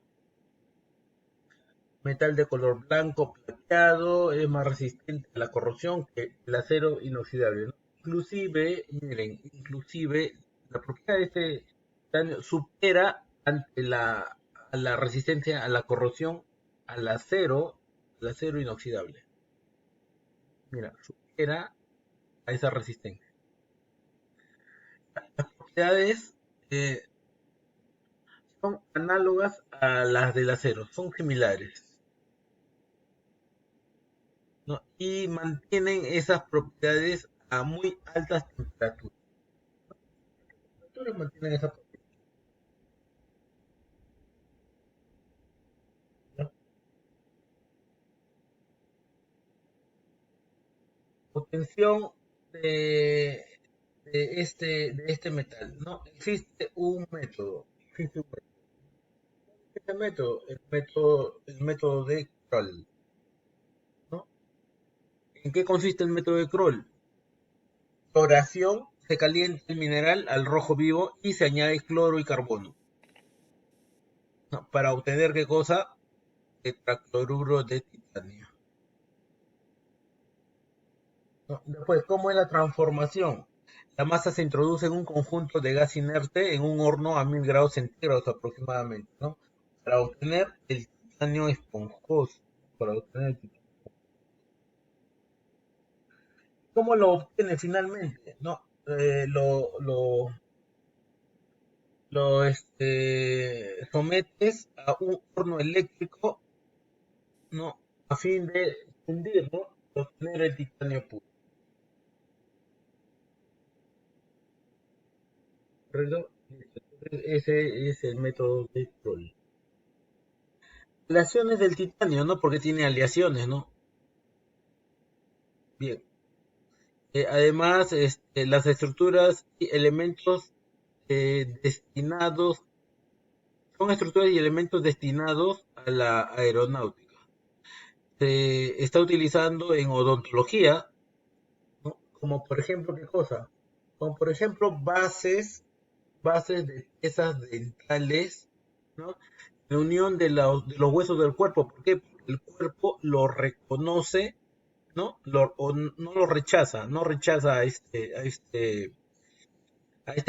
Metal de color blanco plateado, es más resistente a la corrosión que el acero inoxidable, ¿no? Inclusive, miren, inclusive la propiedad de este titanio supera ante a la resistencia a la corrosión al acero inoxidable. Mira, supera a esa resistencia. Las propiedades son análogas a las del acero, son similares, ¿no? Y mantienen esas propiedades a muy altas temperaturas. Mantienen esa propiedad, ¿no? Obtención de, de este metal, ¿no? Existe un método. Existe un método. Este método, el método de Kroll, ¿no? ¿En qué consiste el método de Kroll? Floración, se calienta el mineral al rojo vivo y se añade cloro y carbono, ¿no? Para obtener ¿qué cosa? Tetracloruro de titanio, ¿no? Después, ¿cómo es la transformación? La masa se introduce en un conjunto de gas inerte en un horno a 1000 grados centígrados aproximadamente, ¿no? Para obtener el titanio esponjoso. Para obtener el titanio. ¿Cómo lo obtiene finalmente? ¿No? Sometes a un horno eléctrico, ¿no? A fin de fundir, ¿no? Obtener el titanio puro. ¿Correcto? Ese es el método de Kroll. Aleaciones del titanio, ¿no? Porque tiene aleaciones, ¿no? Bien. Además, las estructuras y elementos destinados, son estructuras y elementos destinados a la aeronáutica. Se está utilizando en odontología, ¿no? Como por ejemplo, ¿qué cosa? Como por ejemplo bases de piezas dentales, ¿no? La unión de los huesos del cuerpo. ¿Por qué? Porque el cuerpo lo reconoce, ¿no? No lo rechaza, no rechaza a este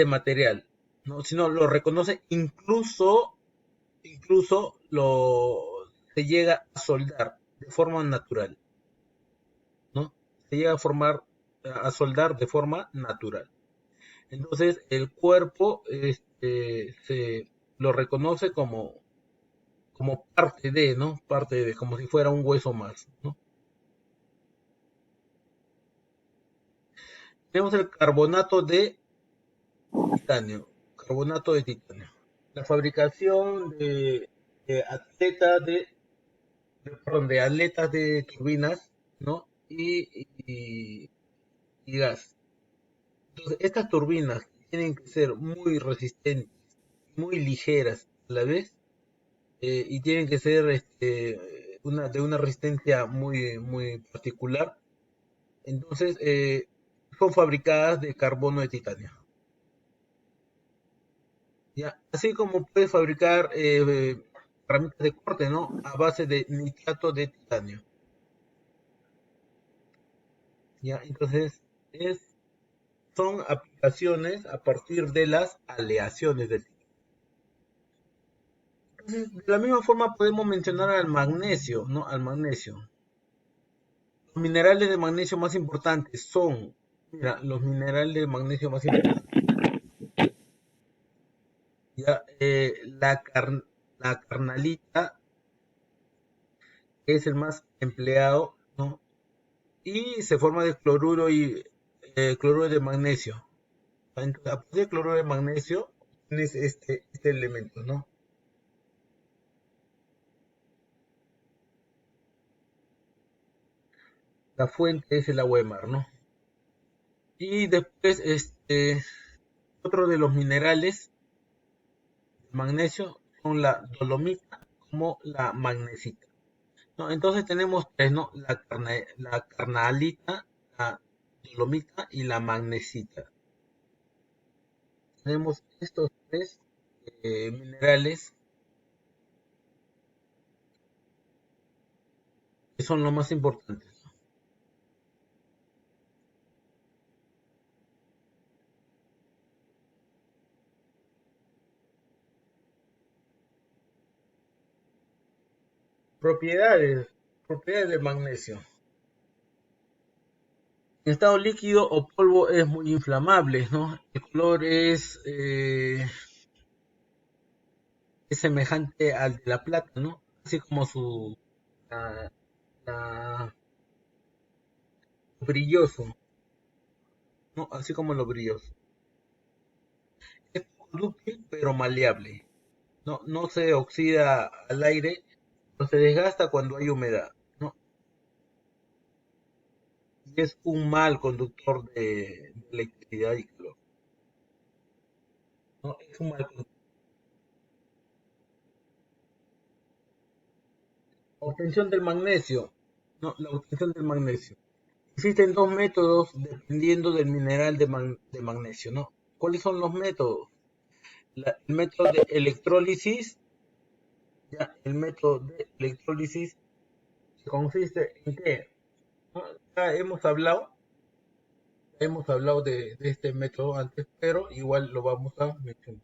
material, ¿no? Sino lo reconoce, incluso se llega a soldar de forma natural, ¿no? Se llega a soldar de forma natural. Entonces el cuerpo se lo reconoce como parte de, ¿no? Parte de, como si fuera un hueso más, ¿no? Tenemos el carbonato de titanio. Carbonato de titanio. La fabricación de aletas de turbinas, ¿no? Y gas. Entonces, estas turbinas tienen que ser muy resistentes, muy ligeras a la vez, y tienen que ser de una resistencia muy particular. Entonces, son fabricadas de carbono de titanio. ¿Ya? Así como puedes fabricar herramientas de corte, ¿no? A base de nitrato de titanio. ¿Ya? Entonces, son aplicaciones a partir de las aleaciones del titanio. Entonces, de la misma forma podemos mencionar al magnesio, ¿no? Al magnesio. Los minerales de magnesio más importantes son, mira, los minerales de magnesio más importantes. Ya, la carnalita es el más empleado, ¿no? Y se forma de cloruro de magnesio. Entonces, a partir de cloruro de magnesio tienes este elemento, ¿no? La fuente es el agua de mar, ¿no? Y después, otro de los minerales de magnesio son la dolomita como la magnesita, ¿no? Entonces tenemos tres, ¿no? La carnalita, la dolomita y la magnesita. Tenemos estos tres minerales que son los más importantes. Propiedades, propiedades del magnesio. En estado líquido o polvo es muy inflamable, ¿no? El color es semejante al de la plata, ¿no? Así como la, la- brilloso, ¿no? Así como lo brilloso. Es poco dúctil pero maleable, ¿no? No se oxida al aire, no se desgasta cuando hay humedad, ¿no? Y es un mal conductor de electricidad y calor, ¿no? Es un mal conductor. Obtención del magnesio, ¿no? La obtención del magnesio. Existen dos métodos dependiendo del mineral de magnesio, ¿no? ¿Cuáles son los métodos? El método de electrólisis, ya, el método de electrólisis consiste en que, ¿no? Ya hemos hablado de este método antes, pero igual lo vamos a mencionar.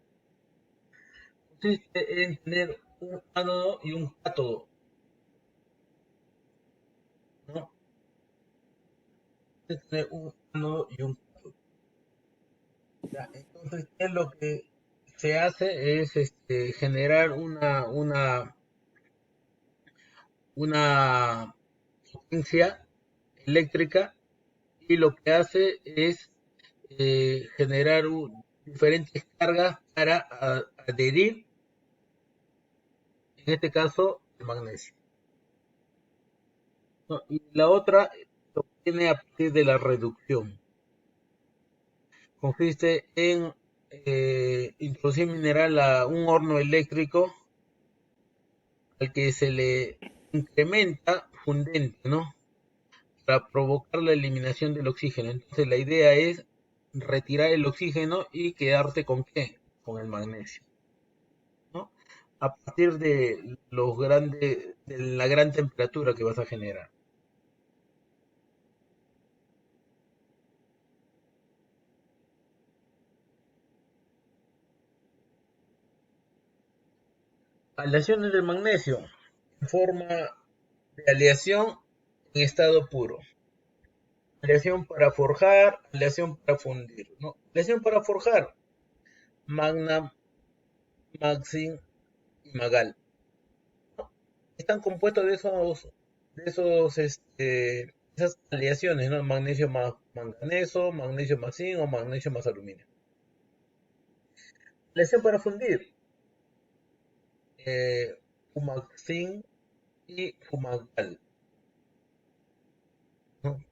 Consiste en tener un ánodo y un cátodo, ¿no? Consiste en tener un ánodo y un cátodo. Ya, entonces, ¿qué es lo que se hace? Es generar una potencia eléctrica, y lo que hace es generar diferentes cargas para adherir, en este caso, el magnesio, ¿no? Y la otra se obtiene a partir de la reducción. Consiste en introducir mineral a un horno eléctrico al que se le incrementa fundente, ¿no? Para provocar la eliminación del oxígeno. Entonces la idea es retirar el oxígeno y quedarte con ¿qué? Con el magnesio, ¿no? A partir de la gran temperatura que vas a generar. Aleaciones del magnesio en forma de aleación en estado puro. Aleación para forjar, aleación para fundir, ¿no? Aleación para forjar, magna, maxim y magal, ¿no? Están compuestos esas aleaciones, ¿no? Magnesio más manganeso, magnesio más zinc o magnesio más aluminio. Aleación para fundir, fumaxin y fumagal, ¿no?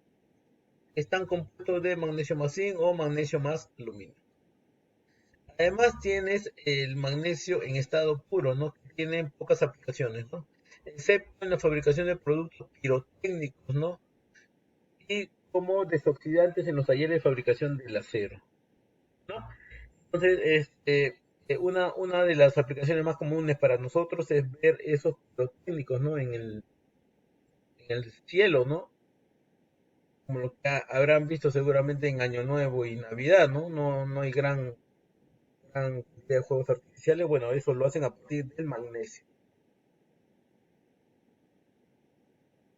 Están compuestos de magnesio más zinc o magnesio más aluminio. Además tienes el magnesio en estado puro, ¿no? Que tiene pocas aplicaciones, ¿no? Excepto en la fabricación de productos pirotécnicos, ¿no? Y como desoxidantes en los talleres de fabricación del acero, ¿no? Entonces, una de las aplicaciones más comunes para nosotros es ver esos pirotécnicos, ¿no? En el cielo, ¿no? Como lo que habrán visto seguramente en Año Nuevo y Navidad, ¿no? No hay gran cantidad de juegos artificiales. Bueno, eso lo hacen a partir del magnesio,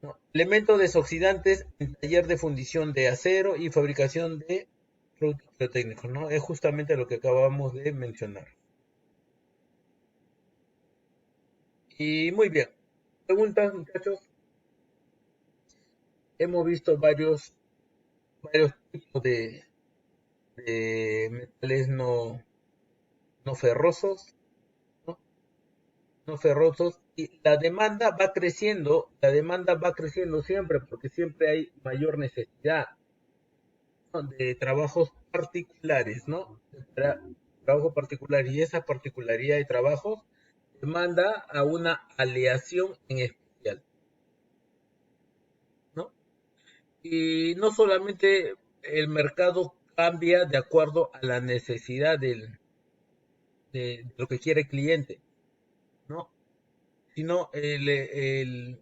¿no? Elementos desoxidantes en taller de fundición de acero y fabricación de productos pirotécnicos, ¿no? Es justamente lo que acabamos de mencionar. Y muy bien. Preguntas, muchachos. Hemos visto varios tipos de metales no ferrosos, ¿no? No ferrosos, y la demanda va creciendo siempre, porque siempre hay mayor necesidad, ¿no? De trabajos particulares, ¿no? Trabajos particulares, y esa particularidad de trabajos demanda a una aleación en especial, ¿no? Y no solamente el mercado cambia de acuerdo a la necesidad de lo que quiere el cliente, ¿no? Sino el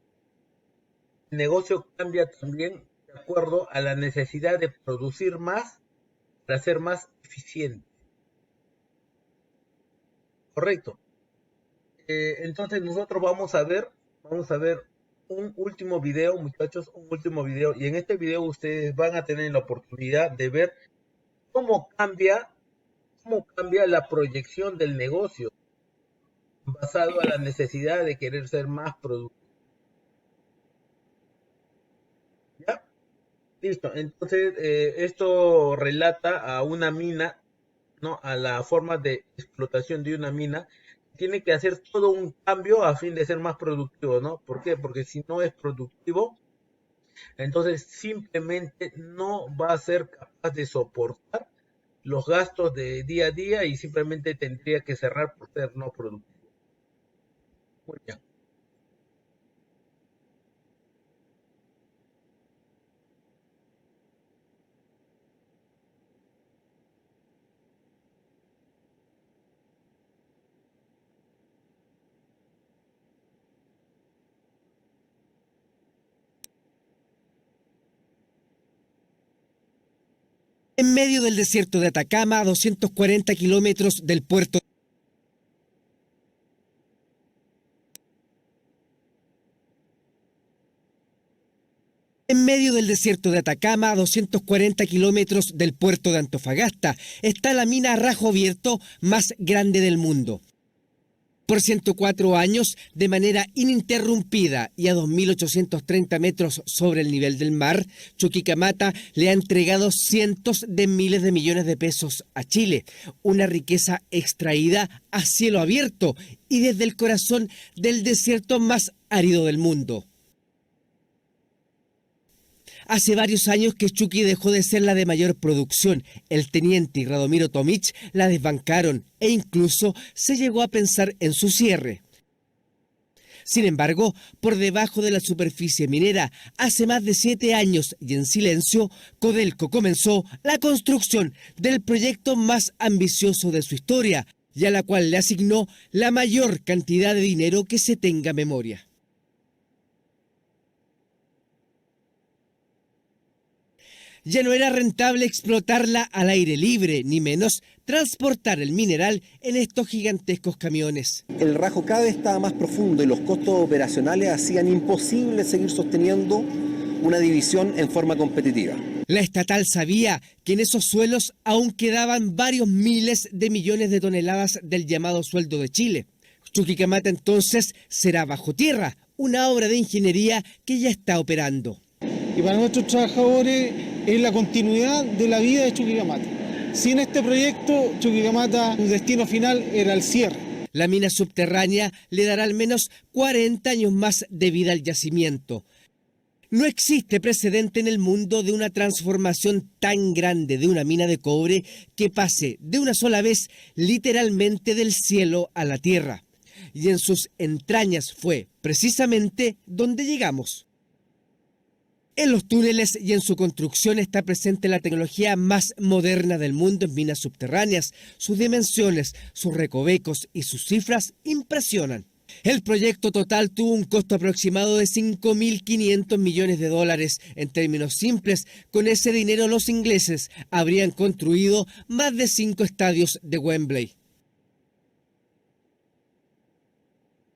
negocio cambia también de acuerdo a la necesidad de producir más para ser más eficiente. Correcto. Entonces nosotros vamos a ver un último video, muchachos, un último video, y en este video ustedes van a tener la oportunidad de ver cómo cambia la proyección del negocio basado a la necesidad de querer ser más productivo. ¿Ya? Listo. Entonces, esto relata a una mina, ¿no? A la forma de explotación de una mina. Tiene que hacer todo un cambio a fin de ser más productivo, ¿no? ¿Por qué? Porque si no es productivo, entonces simplemente no va a ser capaz de soportar los gastos de día a día y simplemente tendría que cerrar por ser no productivo. Muy bien. En medio del desierto de Atacama, a 240 kilómetros del puerto. En medio del desierto de Atacama, a 240 kilómetros del puerto de Antofagasta, está la mina a rajo abierto más grande del mundo. Por 104 años, de manera ininterrumpida y a 2.830 metros sobre el nivel del mar, Chuquicamata le ha entregado cientos de miles de millones de pesos a Chile, una riqueza extraída a cielo abierto y desde el corazón del desierto más árido del mundo. Hace varios años que Chuqui dejó de ser la de mayor producción. El teniente y Radomiro Tomic la desbancaron e incluso se llegó a pensar en su cierre. Sin embargo, por debajo de la superficie minera, hace más de 7 años y en silencio, Codelco comenzó la construcción del proyecto más ambicioso de su historia y a la cual le asignó la mayor cantidad de dinero que se tenga memoria. Ya no era rentable explotarla al aire libre, ni menos transportar el mineral en estos gigantescos camiones. El rajo cada vez estaba más profundo y los costos operacionales hacían imposible seguir sosteniendo una división en forma competitiva. La estatal sabía que en esos suelos aún quedaban varios miles de millones de toneladas del llamado sueldo de Chile. Chuquicamata entonces será bajo tierra, una obra de ingeniería que ya está operando. Y para nuestros trabajadores es la continuidad de la vida de Chuquicamata. Sin este proyecto, Chuquicamata, su destino final era el cierre. La mina subterránea le dará al menos 40 años más de vida al yacimiento. No existe precedente en el mundo de una transformación tan grande de una mina de cobre que pase de una sola vez literalmente del cielo a la tierra. Y en sus entrañas fue precisamente donde llegamos. En los túneles y en su construcción está presente la tecnología más moderna del mundo en minas subterráneas. Sus dimensiones, sus recovecos y sus cifras impresionan. El proyecto total tuvo un costo aproximado de 5.500 millones de dólares. En términos simples, con ese dinero los ingleses habrían construido más de 5 estadios de Wembley.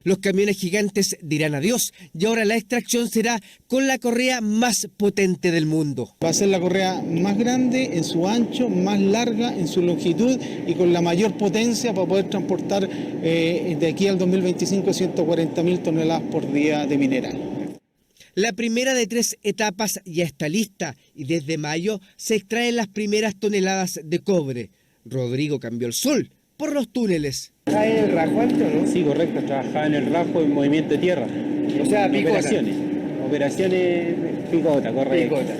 Los camiones gigantes dirán adiós y ahora la extracción será con la correa más potente del mundo. Va a ser la correa más grande en su ancho, más larga en su longitud y con la mayor potencia para poder transportar de aquí al 2025 140.000 toneladas por día de mineral. La primera de 3 etapas ya está lista y desde mayo se extraen las primeras toneladas de cobre. Rodrigo cambió el sol por los túneles. ¿Trabajaba en el rajo antes, no? Sí, correcto, trabajaba en el rajo en movimiento de tierra. O sea, picota. Operaciones picota, correcto. Picota.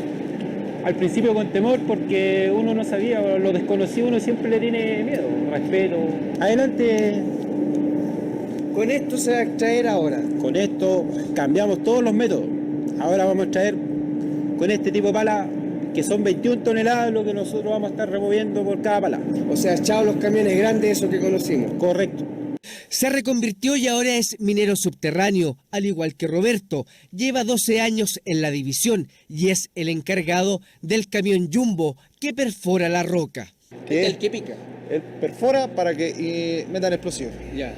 Al principio con temor porque uno no sabía, lo desconocido uno siempre le tiene miedo, respeto. Adelante. Con esto se va a extraer ahora. Con esto cambiamos todos los métodos. Ahora vamos a extraer con este tipo de pala que son 21 toneladas lo que nosotros vamos a estar removiendo por cada pala. O sea, echado los camiones grandes, esos que conocimos. Correcto. Se reconvirtió y ahora es minero subterráneo, al igual que Roberto. Lleva 12 años en la división y es el encargado del camión Jumbo que perfora la roca. ¿El que pica? Él perfora para que metan explosivos. Ya.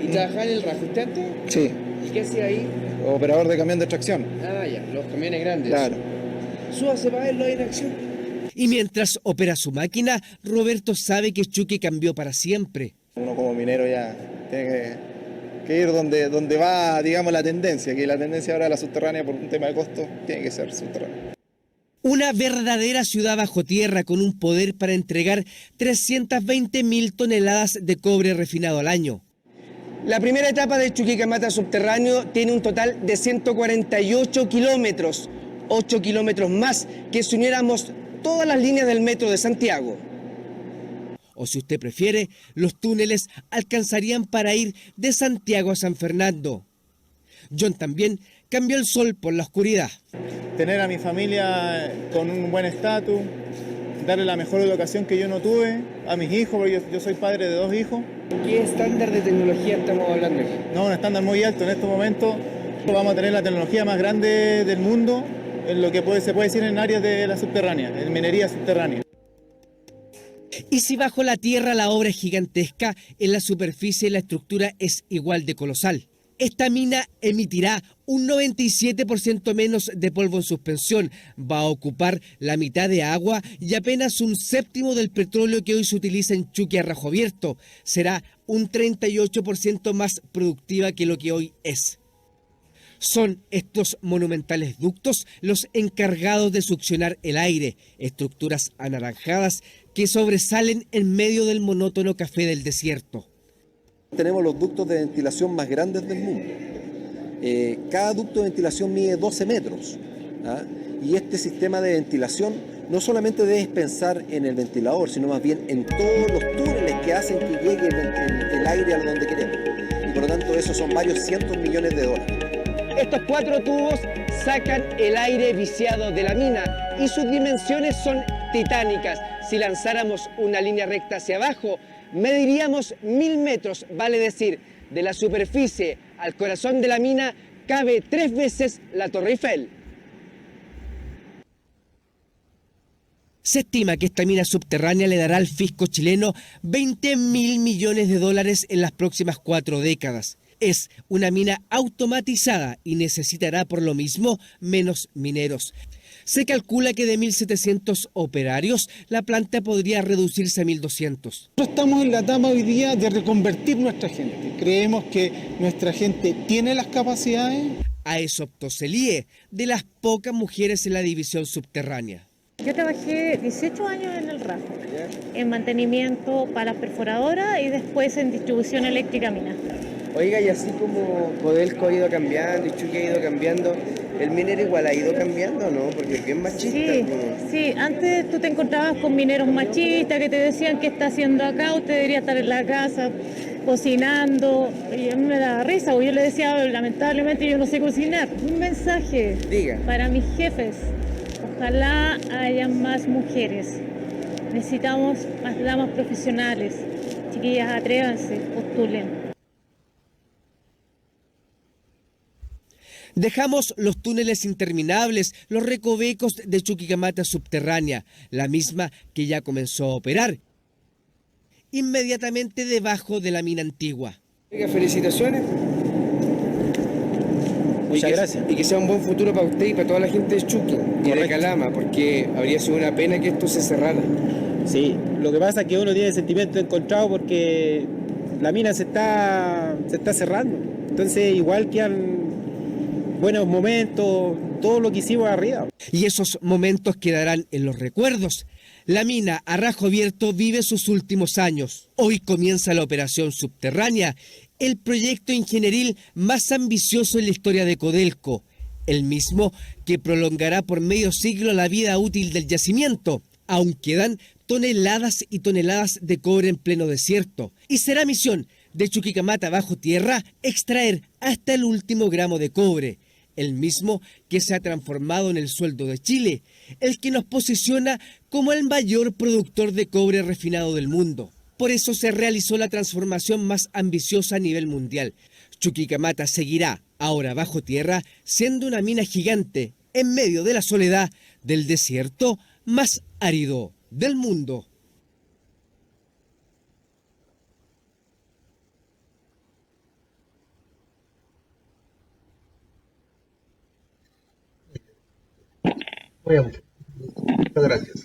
¿Y trabajaba en el rajo usted antes? Sí. ¿Y qué hacía ahí? Operador de camión de extracción. Ah, ya, los camiones grandes. Claro. Súbase para verlo en acción. Y mientras opera su máquina, Roberto sabe que Chucky cambió para siempre. Uno como minero ya tiene que ir donde va, digamos, la tendencia, que la tendencia ahora de la subterránea por un tema de costo tiene que ser subterránea. Una verdadera ciudad bajo tierra con un poder para entregar 320.000 toneladas de cobre refinado al año. La primera etapa de Chuquicamata subterráneo tiene un total de 148 kilómetros, 8 kilómetros más que si uniéramos todas las líneas del metro de Santiago. O si usted prefiere, los túneles alcanzarían para ir de Santiago a San Fernando. John también cambió el sol por la oscuridad. Tener a mi familia con un buen estatus, darle la mejor educación que yo no tuve, a mis hijos, porque yo soy padre de 2 hijos. ¿Qué estándar de tecnología estamos hablando aquí? No, un estándar muy alto. En estos momentos vamos a tener la tecnología más grande del mundo, en lo que se puede decir en áreas de la subterránea, en minería subterránea. Y si bajo la tierra la obra es gigantesca, en la superficie la estructura es igual de colosal. Esta mina emitirá un 97% menos de polvo en suspensión, va a ocupar la mitad de agua y apenas un séptimo del petróleo que hoy se utiliza en Chuqui a rajo abierto. Será un 38% más productiva que lo que hoy es. Son estos monumentales ductos los encargados de succionar el aire, estructuras anaranjadas que sobresalen en medio del monótono café del desierto. Tenemos los ductos de ventilación más grandes del mundo. Cada ducto de ventilación mide 12 metros. ¿Ah? Y este sistema de ventilación no solamente debes pensar en el ventilador, sino más bien en todos los túneles que hacen que llegue el aire a donde queremos. Y por lo tanto, esos son varios cientos millones de dólares. Estos 4 tubos sacan el aire viciado de la mina y sus dimensiones son titánicas. Si lanzáramos una línea recta hacia abajo, mediríamos 1000 metros, vale decir, de la superficie al corazón de la mina cabe 3 veces la Torre Eiffel. Se estima que esta mina subterránea le dará al fisco chileno 20.000 millones de dólares en las próximas 4 décadas. Es una mina automatizada y necesitará por lo mismo menos mineros. Se calcula que de 1.700 operarios, la planta podría reducirse a 1.200. Nosotros estamos en la etapa hoy día de reconvertir nuestra gente. Creemos que nuestra gente tiene las capacidades. A eso optó Celie, de las pocas mujeres en la división subterránea. Yo trabajé 18 años en el Rajo, en mantenimiento para las perforadoras y después en distribución eléctrica mina. Oiga, y así como Codelco ha ido cambiando y Chucky ha ido cambiando, ¿el minero igual ha ido cambiando, no? Porque es bien machista. Sí, sí, antes tú te encontrabas con mineros machistas que te decían qué está haciendo acá, usted debería estar en la casa cocinando, y a mí me daba risa, porque yo le decía, lamentablemente yo no sé cocinar. Un mensaje para mis jefes, ojalá haya más mujeres, necesitamos más damas profesionales, chiquillas, atrévanse, postulen. Dejamos los túneles interminables, los recovecos de Chuquicamata subterránea, la misma que ya comenzó a operar, inmediatamente debajo de la mina antigua. Oiga, felicitaciones. Muchas gracias. Y que sea un buen futuro para usted y para toda la gente de Chuqui y de Calama, porque habría sido una pena que esto se cerrara. Sí, lo que pasa es que uno tiene sentimiento encontrado porque la mina se está cerrando. Entonces igual quedan buenos momentos, todo lo que hicimos arriba. Y esos momentos quedarán en los recuerdos. La mina a Rajo Abierto vive sus últimos años. Hoy comienza la operación subterránea, el proyecto ingenieril más ambicioso en la historia de Codelco, el mismo que prolongará por medio siglo la vida útil del yacimiento. Aún quedan toneladas y toneladas de cobre en pleno desierto. Y será misión de Chuquicamata bajo tierra extraer hasta el último gramo de cobre, el mismo que se ha transformado en el sueldo de Chile, el que nos posiciona como el mayor productor de cobre refinado del mundo. Por eso se realizó la transformación más ambiciosa a nivel mundial. Chuquicamata seguirá, ahora bajo tierra, siendo una mina gigante en medio de la soledad del desierto más árido del mundo. Muy bien. Muchas gracias.